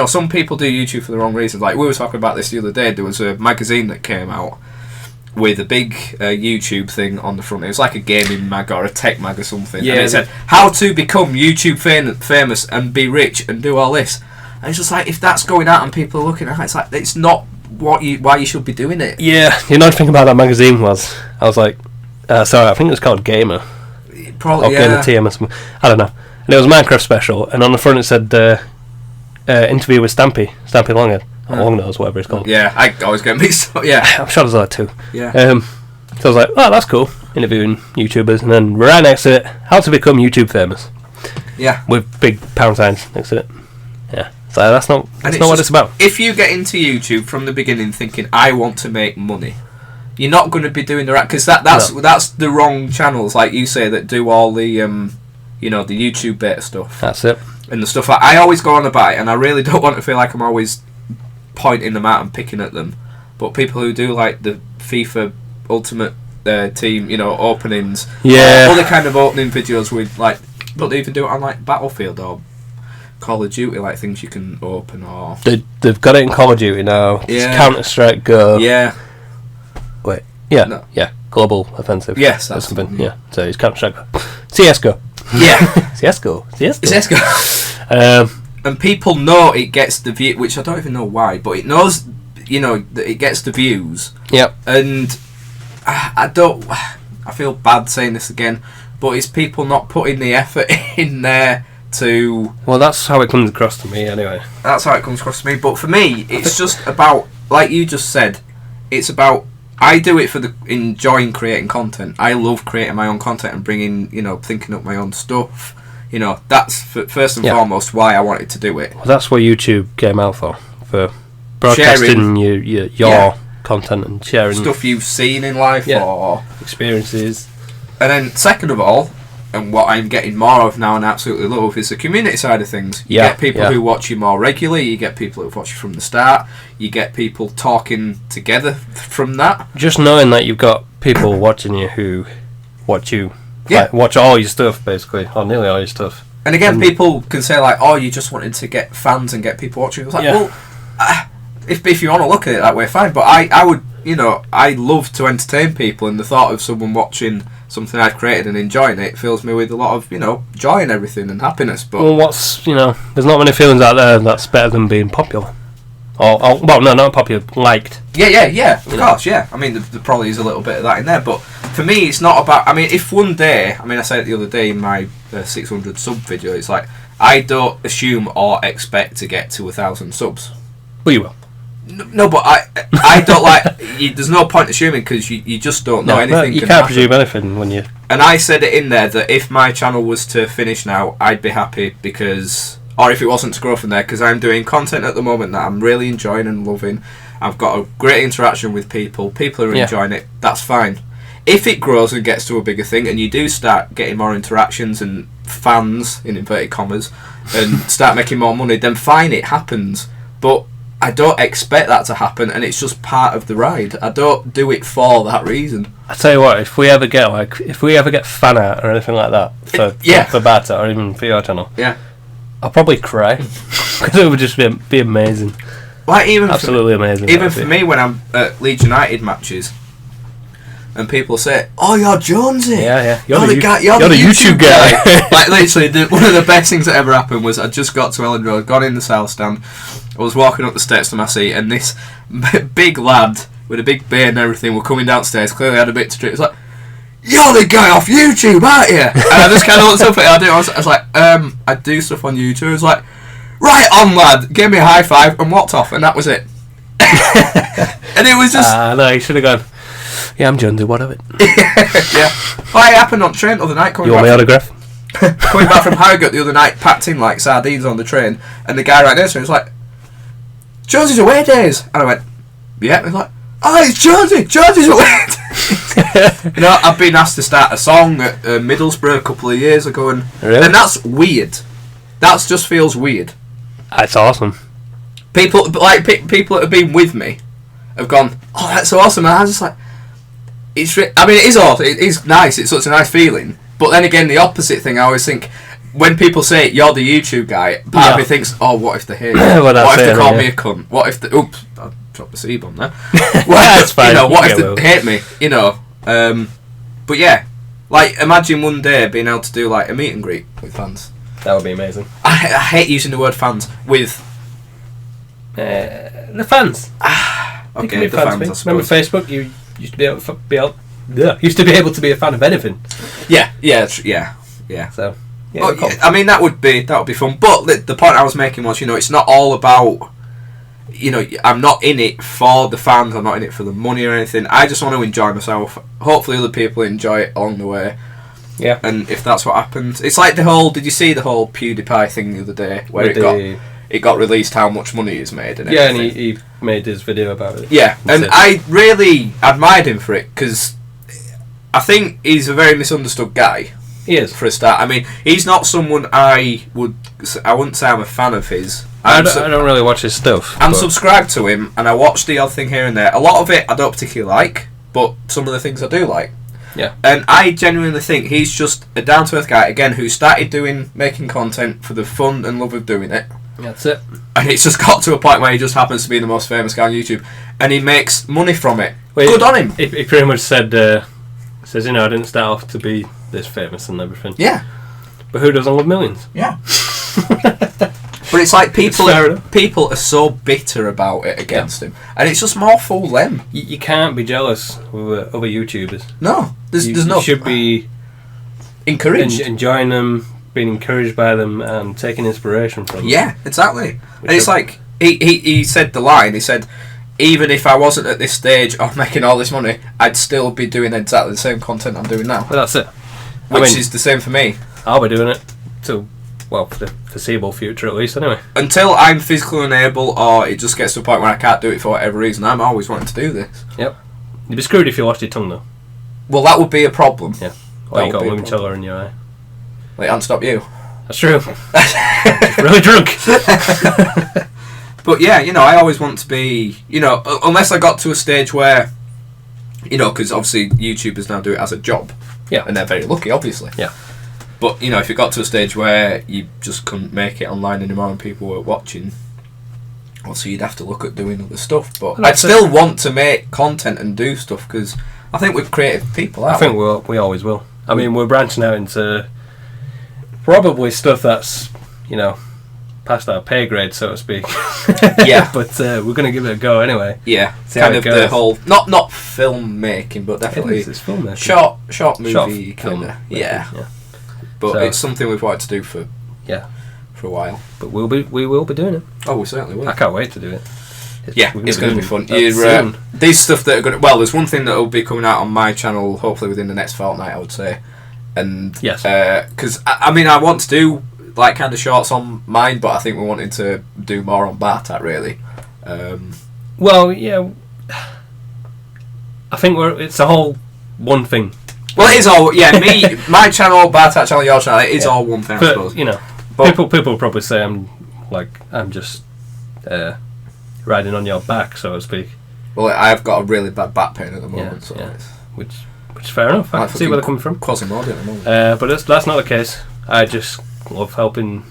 Some people do YouTube for the wrong reasons. Like we were talking about this the other day. There was a magazine that came out with a big YouTube thing on the front. It was like a gaming mag or a tech mag or something. Yeah. And it said, how to become YouTube famous and be rich and do all this. And it's just like, if that's going out and people are looking at it, it's like, it's not why you should be doing it. Yeah, the annoying thing about that magazine was, I was like, sorry, I think it was called Gamer. Probably, or Gamer TM or something. I don't know. And it was a Minecraft special, and on the front it said, interview with Stampy Longhead. Longnose, whatever it's called. Yeah, I always get mixed up. Yeah, I'm sure there's other two. Yeah. So I was like, oh, that's cool. Interviewing YouTubers, and then right next to it, how to become YouTube famous. Yeah. With big pound signs next to it. Yeah. So that's not what it's about. If you get into YouTube from the beginning thinking I want to make money, you're not going to be doing the right, because that's the wrong channels, like you say, that do all the the YouTube beta stuff. That's it. And the stuff I always go on about it, and I really don't want to feel like I'm always pointing them out and picking at them, but people who do like the FIFA Ultimate Team, openings, other kind of opening videos with like, but they even do it on like Battlefield or Call of Duty, like things you can open, or they've got it in Call of Duty now. It's Counter-Strike Go. Yeah. Wait. Yeah. No. Yeah. Global Offensive. Yes, that's something. Yeah. So it's Counter-Strike Go. CS:GO. Yeah. CS:GO. CS:GO. And people know it gets the view, which I don't even know why, but it knows, that it gets the views. Yep. And I feel bad saying this again, but it's people not putting the effort in there to... Well, that's how it comes across to me, anyway. That's how it comes across to me, but for me, it's just about, like you just said, it's about, I do it for enjoying creating content. I love creating my own content and bringing, thinking up my own stuff. That's first and foremost why I wanted to do it. Well, that's what YouTube came out for broadcasting your content and sharing stuff you've seen in life or experiences. And then second of all, and what I'm getting more of now and absolutely love, is the community side of things. You get people who watch you more regularly, you get people who watch you from the start, you get people talking together from that. Just knowing that you've got people watching you who watch you. Yeah. Watch all your stuff, basically, or nearly all your stuff. And again, people can say, like, oh, you just wanted to get fans and get people watching. It's like, well, if you want to look at it that way, fine. But I would, I love to entertain people, and the thought of someone watching something I've created and enjoying it fills me with a lot of, joy and everything and happiness. But Well, there's not many feelings out there that's better than being popular. Well, no, not popular, liked. Yeah, of course, yeah. I mean, there probably is a little bit of that in there, but for me, it's not about. I mean, if one day, I said it the other day in my 600 sub video, it's like I don't assume or expect to get to 1,000 subs. Well, you will. No, but I don't like. There's no point assuming because you just don't know anything. No, you can't presume anything when you. And I said it in there that if my channel was to finish now, I'd be happy because, or if it wasn't to grow from there, because I'm doing content at the moment that I'm really enjoying and loving. I've got a great interaction with people. People are enjoying it. That's fine. If it grows and gets to a bigger thing, and you do start getting more interactions and fans in inverted commas, and start making more money, then fine, it happens. But I don't expect that to happen, and it's just part of the ride. I don't do it for that reason. I tell you what, if we ever get fan art or anything like that for Bata or even for your channel, I'll probably cry because it would just be amazing. Like absolutely amazing. Even for me, when I'm at Leeds United matches, and people say, "Oh, you're Jonesy." Yeah. You're the YouTube guy. Like literally, one of the best things that ever happened was I just got to Ellen Road, got in the South Stand. I was walking up the steps to my seat, and this big lad with a big beard and everything were coming downstairs. Clearly had a bit to drink. It's like, "You're the guy off YouTube, aren't you?" And I just kind of looked up at it. I was like, I do stuff on YouTube. It's like, "Right on, lad." Gave me a high five and walked off, and that was it. And it was just. No, you should have gone. Yeah, I'm Jonesy. What of it? Yeah. Well, it happened on train the other night. You want my autograph? Coming back from Harrogate the other night, packed in like sardines on the train, and the guy right next to me was like, "Jonesy's away days," and I went, "Yeah." He's like, "Oh, it's Jonesy. Jonesy's away days." I've been asked to start a song at Middlesbrough a couple of years ago, and that's weird. That just feels weird. That's awesome. People that have been with me have gone, "Oh, that's so awesome," and I was just like, it is awesome. It is nice. It's such a nice feeling. But then again, the opposite thing, I always think, when people say you're the YouTube guy, part of me thinks, "Oh, what if they hate me? What if they call me a cunt? What if they... Oops, I dropped the C-bomb there. That's fine. What if they hate me? But yeah, like, imagine one day being able to do, like, a meet and greet with fans. That would be amazing. I hate using the word fans with... the fans. Okay, the fans, I suppose. Remember Facebook? You used to be able to be a fan of anything. Yeah. So, I mean, that would be fun. But the point I was making was, it's not all about. I'm not in it for the fans. I'm not in it for the money or anything. I just want to enjoy myself. Hopefully, other people enjoy it along the way. Yeah. And if that's what happens, it's like the whole. Did you see the whole PewDiePie thing the other day where it got released how much money he's made and everything? And he made his video about it. Yeah, and I really admired him for it because I think he's a very misunderstood guy. He is. For a start. I mean, he's not someone I wouldn't say I'm a fan of his. I don't really watch his stuff. I'm subscribed to him, and I watch the odd thing here and there. A lot of it I don't particularly like, but some of the things I do like. Yeah. And I genuinely think he's just a down-to-earth guy, again, who started making content for the fun and love of doing it. That's it. And it's just got to a point where he just happens to be the most famous guy on YouTube, and he makes money from it. Well, good on him. He pretty much says, I didn't start off to be this famous and everything. Yeah. But who doesn't love millions? Yeah. But it's like people are so bitter about it against him, and it's just more fool them. You can't be jealous with other YouTubers. No, there's no. You should be encouraged, enjoying them, being encouraged by them, and taking inspiration from them. Yeah, exactly. And it's like he said the line. He said, "Even if I wasn't at this stage of making all this money, I'd still be doing exactly the same content I'm doing now." Well, that's it. Which is the same for me. I'll be doing it for the foreseeable future at least, anyway. Until I'm physically unable, or it just gets to a point where I can't do it for whatever reason, I'm always wanting to do this. Yep. You'd be screwed if you lost your tongue, though. Well, that would be a problem. Yeah. Or you got a limoncello in your eye. Well, it hasn't stopped you. That's true. Really drunk. But yeah, I always want to be, unless I got to a stage where, because obviously YouTubers now do it as a job. Yeah. And they're very lucky, obviously. Yeah. But, if it got to a stage where you just couldn't make it online anymore and people were watching, obviously you'd have to look at doing other stuff. But I'd still want to make content and do stuff because I think we're creative people, I aren't think we always will. I mean, we're branching out into probably stuff that's, past our pay grade, so to speak. Yeah. But we're going to give it a go anyway. Yeah, See how kind it of goes. the whole not film making, but definitely It's filmmaking. short movie film kind of. making, Yeah, yeah. but So- it's something we've wanted to do for a while. But we will be doing it. Oh, we certainly will. I can't wait to do it. Yeah, we're it's going to be fun. that You're, soon. these stuff that are going to... Well, there's one thing that will be coming out on my channel, hopefully within the next fortnight, I would say. And Yes. Because, I mean, I want to do, like, kind of shorts on mine, but I think we're wanting to do more on Bartat, really. Well, yeah. I think it's a whole one thing. Well, it is all... Yeah, my channel, Bartat channel, your channel, it is all one thing, I But, suppose. But, people will probably say I'm just riding on your back, so to speak. Well, I've got a really bad back pain at the moment, so yeah. it's... Which is fair enough. I can see where they're coming from. Quasimodo at the moment. But that's not the case. I just love helping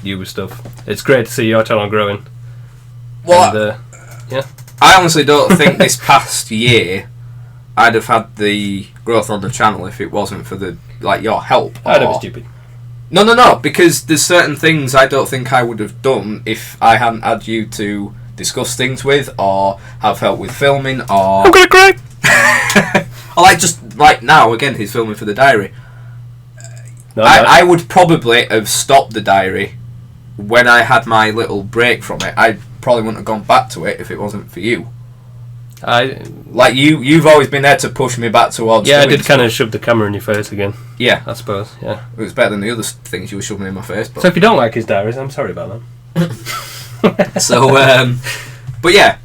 you with stuff. It's great to see your channel growing. Well, And, I honestly don't think this past year I'd have had the growth on the channel if it wasn't for your help. I'd have been stupid. No, because there's certain things I don't think I would have done if I hadn't had you to discuss things with, or have help with filming, or... I'm gonna cry! or just now, again, he's filming for the diary. No, I would probably have stopped the diary when I had my little break from it. I probably wouldn't have gone back to it if it wasn't for you. You've always been there to push me back towards. Yeah, I did kind of shove the camera in your face again. Yeah, I suppose. Yeah, it was better than the other things you were shoving in my face. But. So if you don't like his diaries, I'm sorry about that. So, but yeah,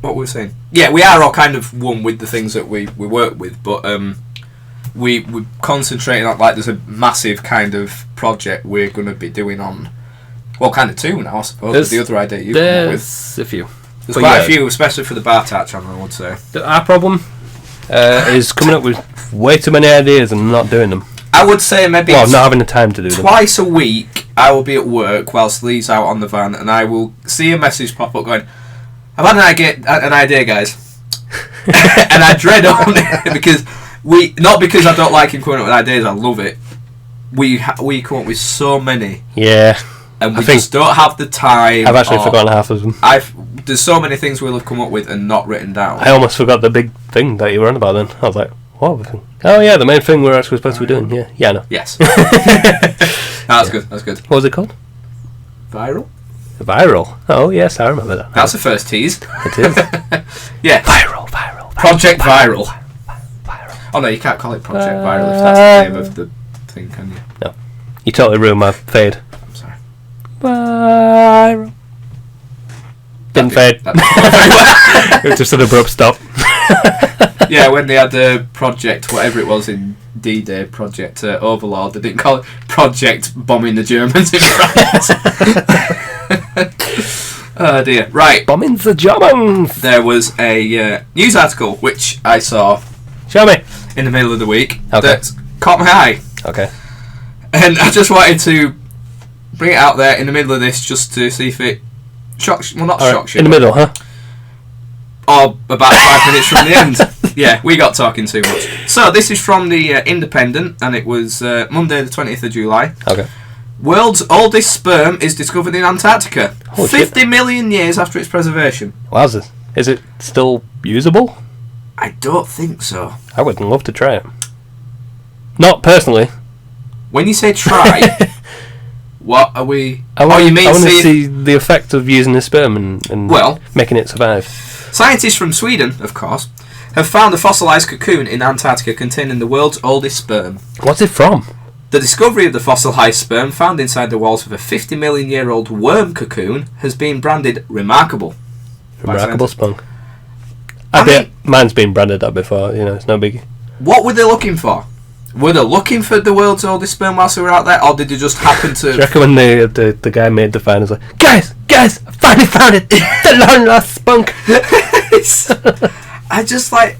what were we saying? Yeah, we are all kind of one with the things that we work with, but we concentrating on there's a massive kind of project we're going to be doing on. Well, kind of two now, I suppose. With the other idea you come up with. There's a few. There's quite a few, especially for the Bartat channel, I would say. Our problem is coming up with way too many ideas and not doing them. I would say maybe not having the time to do them. Twice a week, I will be at work whilst Lee's out on the van, and I will see a message pop up going, "I've had an idea, guys," and I dread on it because not because I don't like him coming up with ideas. I love it. We come up with so many. Yeah. And we just don't have the time. I've actually forgotten half of them. There's so many things we'll have come up with and not written down. I almost forgot the big thing that you were on about then. I was like, what? Oh yeah, the main thing we're actually supposed to be doing. Yeah, I know. Yes. That's good. What was it called? Viral. Viral. Oh yes, I remember that. That's the first tease. It is. Yeah. Viral. Project Viral. Viral. Oh no, you can't call it Project Viral if that's the name of the thing, can you? No. You totally ruined my fade. I'm sorry. Viral. Didn't fade. It was just an abrupt stop. Yeah, when they had the project, whatever it was in D-Day, Project Overlord, they didn't call it Project Bombing the Germans in France. Oh dear. Right. Bombing the Germans. There was a news article which I saw. Show me. In the middle of the week. Okay. That caught my eye. Okay. And I just wanted to bring it out there in the middle of this just to see if it shocks. Well, not shocks you. In the middle, huh? Or about 5 minutes from the end. Yeah, we got talking too much. So this is from the Independent, and it was Monday the 20th of July. Okay. World's oldest sperm is discovered in Antarctica. Oh, 50 million years after its preservation. Wowzers. Is it still usable? I don't think so. I would love to try it. Not personally. When you say try, what are we... I want to see see the effect of using the sperm and making it survive. Scientists from Sweden, of course, have found a fossilised cocoon in Antarctica containing the world's oldest sperm. What's it from? The discovery of the fossilised sperm found inside the walls of a 50 million year old worm cocoon has been branded remarkable. Remarkable spunk. I bet mine's been branded that before, it's no biggie. What were they looking for? Were they looking for the world's oldest sperm whilst they were out there, or did they just happen to... Do you reckon when the guy made the find, he was like, Guys, I finally found it! The long lost spunk! I just like...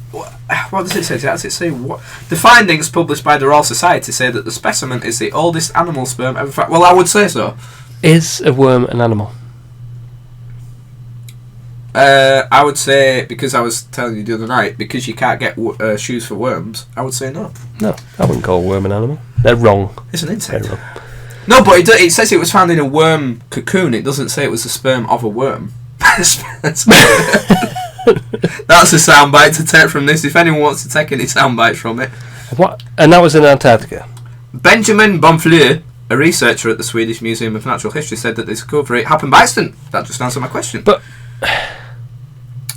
What does it say? Does it say what? The findings published by the Royal Society say that the specimen is the oldest animal sperm ever found. Well, I would say so. Is a worm an animal? I would say, because I was telling you the other night, because you can't get shoes for worms, I would say no. No, I wouldn't call a worm an animal. They're wrong. It's an insect. They're wrong. No, but it says it was found in a worm cocoon. It doesn't say it was the sperm of a worm. That's a soundbite to take from this. If anyone wants to take any soundbites from it. What? And that was in Antarctica? Benjamin Bonfleur, a researcher at the Swedish Museum of Natural History, said that the discovery happened by accident. That just answered my question. But,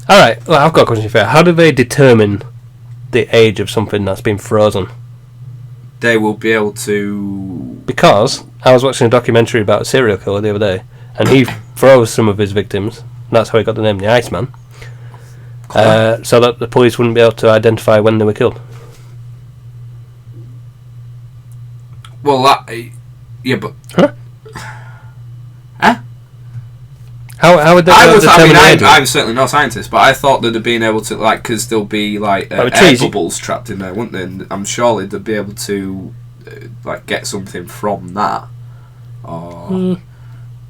alright, well, I've got a question for you. How do they determine the age of something that's been frozen? They will be able to... Because I was watching a documentary about a serial killer the other day, and he froze some of his victims. That's how he got the name the Iceman. So that the police wouldn't be able to identify when they were killed. Well, that... Yeah, but... Huh? Huh? How would they determine the age? I'm certainly not a scientist, but I thought that they'd been able to, like, because there'll be, like, air bubbles trapped in there, wouldn't they? And I'm surely they'd be able to, like, get something from that. Or...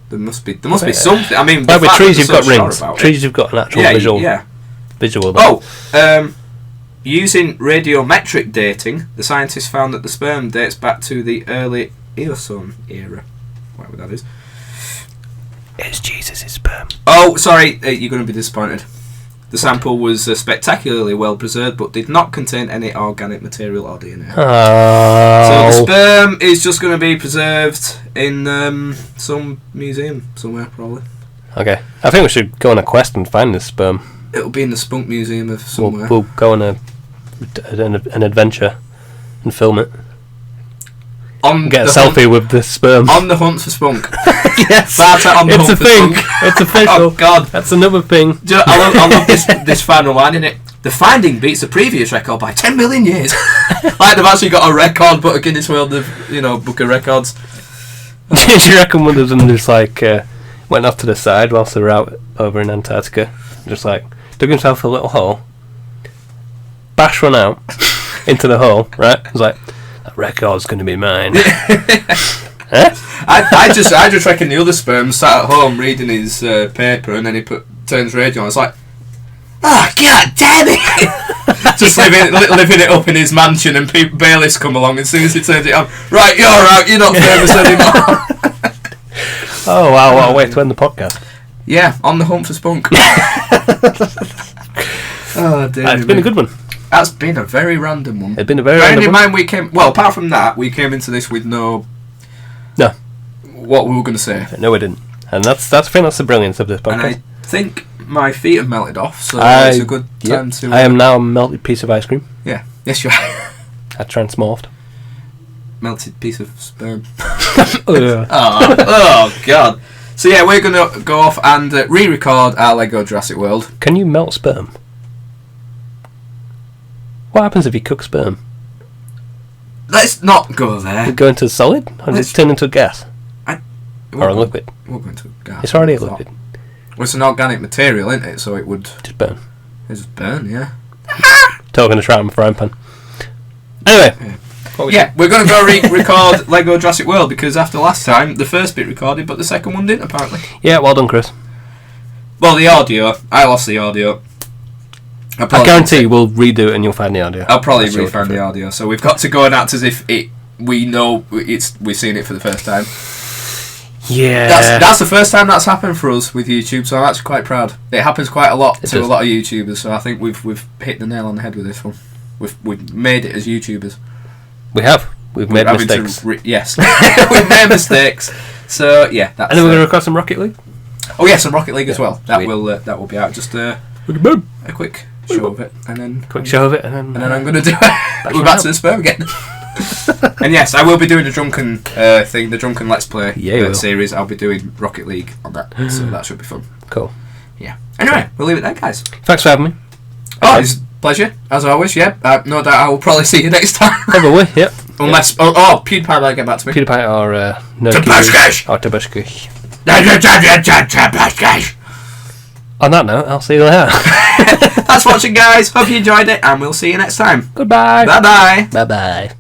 There must be something. I mean, like with trees, you've got rings. Trees, you've got an actual visual. Yeah. Visual. Using radiometric dating, the scientists found that the sperm dates back to the early Eocene era. Whatever that is. It's Jesus' sperm. Oh, sorry, you're going to be disappointed. The sample was spectacularly well preserved, but did not contain any organic material or DNA. Oh. So the sperm is just going to be preserved in some museum somewhere, probably. Okay, I think we should go on a quest and find this sperm. It'll be in the Spunk Museum of somewhere. We'll go on an adventure and film it. Get a selfie with the sperm. On the hunt for spunk. Yes, it's a thing. It's official. Oh God, that's another thing. I love this final line in it. The finding beats the previous record by 10 million years. Like they've actually got a record, but a Guinness World of Book of Records. Do you reckon one of them just like went off to the side whilst they were out over in Antarctica, just like dug himself a little hole, bashed one out into the hole, right? It was like, that record's going to be mine. Huh? I just reckon the other sperm sat at home reading his paper, and then he turns radio on. It's like, oh God damn it! Just living it up in his mansion, and bailiffs come along as soon as he turns it on. Right, you're out. You're not famous anymore. Oh wow! What a way to end the podcast. Yeah, on the hunt for spunk. Oh dear. It's been a good one. That's been a very random one. It's been a very random one. Bearing in mind apart from that, we came into this with no. What we were going to say. No, we didn't. And I think that's the brilliance of this podcast. And I think my feet have melted off, so it's a good time to... I am now a melted piece of ice cream. Yeah. Yes, you are. I transmorphed. Melted piece of sperm. Oh, God. So yeah, we're going to go off and re-record our Lego Jurassic World. Can you melt sperm? What happens if you cook sperm? Let's not go there. Go into solid? Or does it turn into a gas? Or a liquid? We'll go into a gas. It's already a liquid. Well, it's an organic material, isn't it? So it would... Just burn. It just burn, yeah. Talking to trout in a frying pan. Anyway. Yeah, we're going to go record Lego Jurassic World, because after last time, the first bit recorded, but the second one didn't, apparently. Yeah, well done, Chris. Well, the audio. I lost the audio. I guarantee we'll redo it and you'll find the audio. I'll probably re-find the audio. So we've got to go and act as if we know we've seen it for the first time. Yeah. That's the first time that's happened for us with YouTube, so I'm actually quite proud. It happens quite a lot to a lot of YouTubers, so I think we've hit the nail on the head with this one. We've made it as YouTubers. We have. We've made mistakes. Yes. We've made mistakes. So yeah, that's... And then we're going to record some Rocket League? Oh yeah, some Rocket League as well. That will be out. Just a quick show of it, and then I'm going to do it. We're back to the sperm again. And yes, I will be doing the drunken thing, the drunken Let's Play series. I'll be doing Rocket League on that, so that should be fun. Cool. Yeah. Anyway, we'll leave it there, guys. Thanks for having me. Oh, it's a pleasure, as always, yeah. No doubt I will probably see you next time. Probably, yep. Unless, PewDiePie might get back to me. PewDiePie or Tabushkish! Or Tabushkish. Tabushkish! On that note, I'll see you later. Thanks for watching, guys. Hope you enjoyed it, and we'll see you next time. Goodbye. Bye-bye. Bye-bye.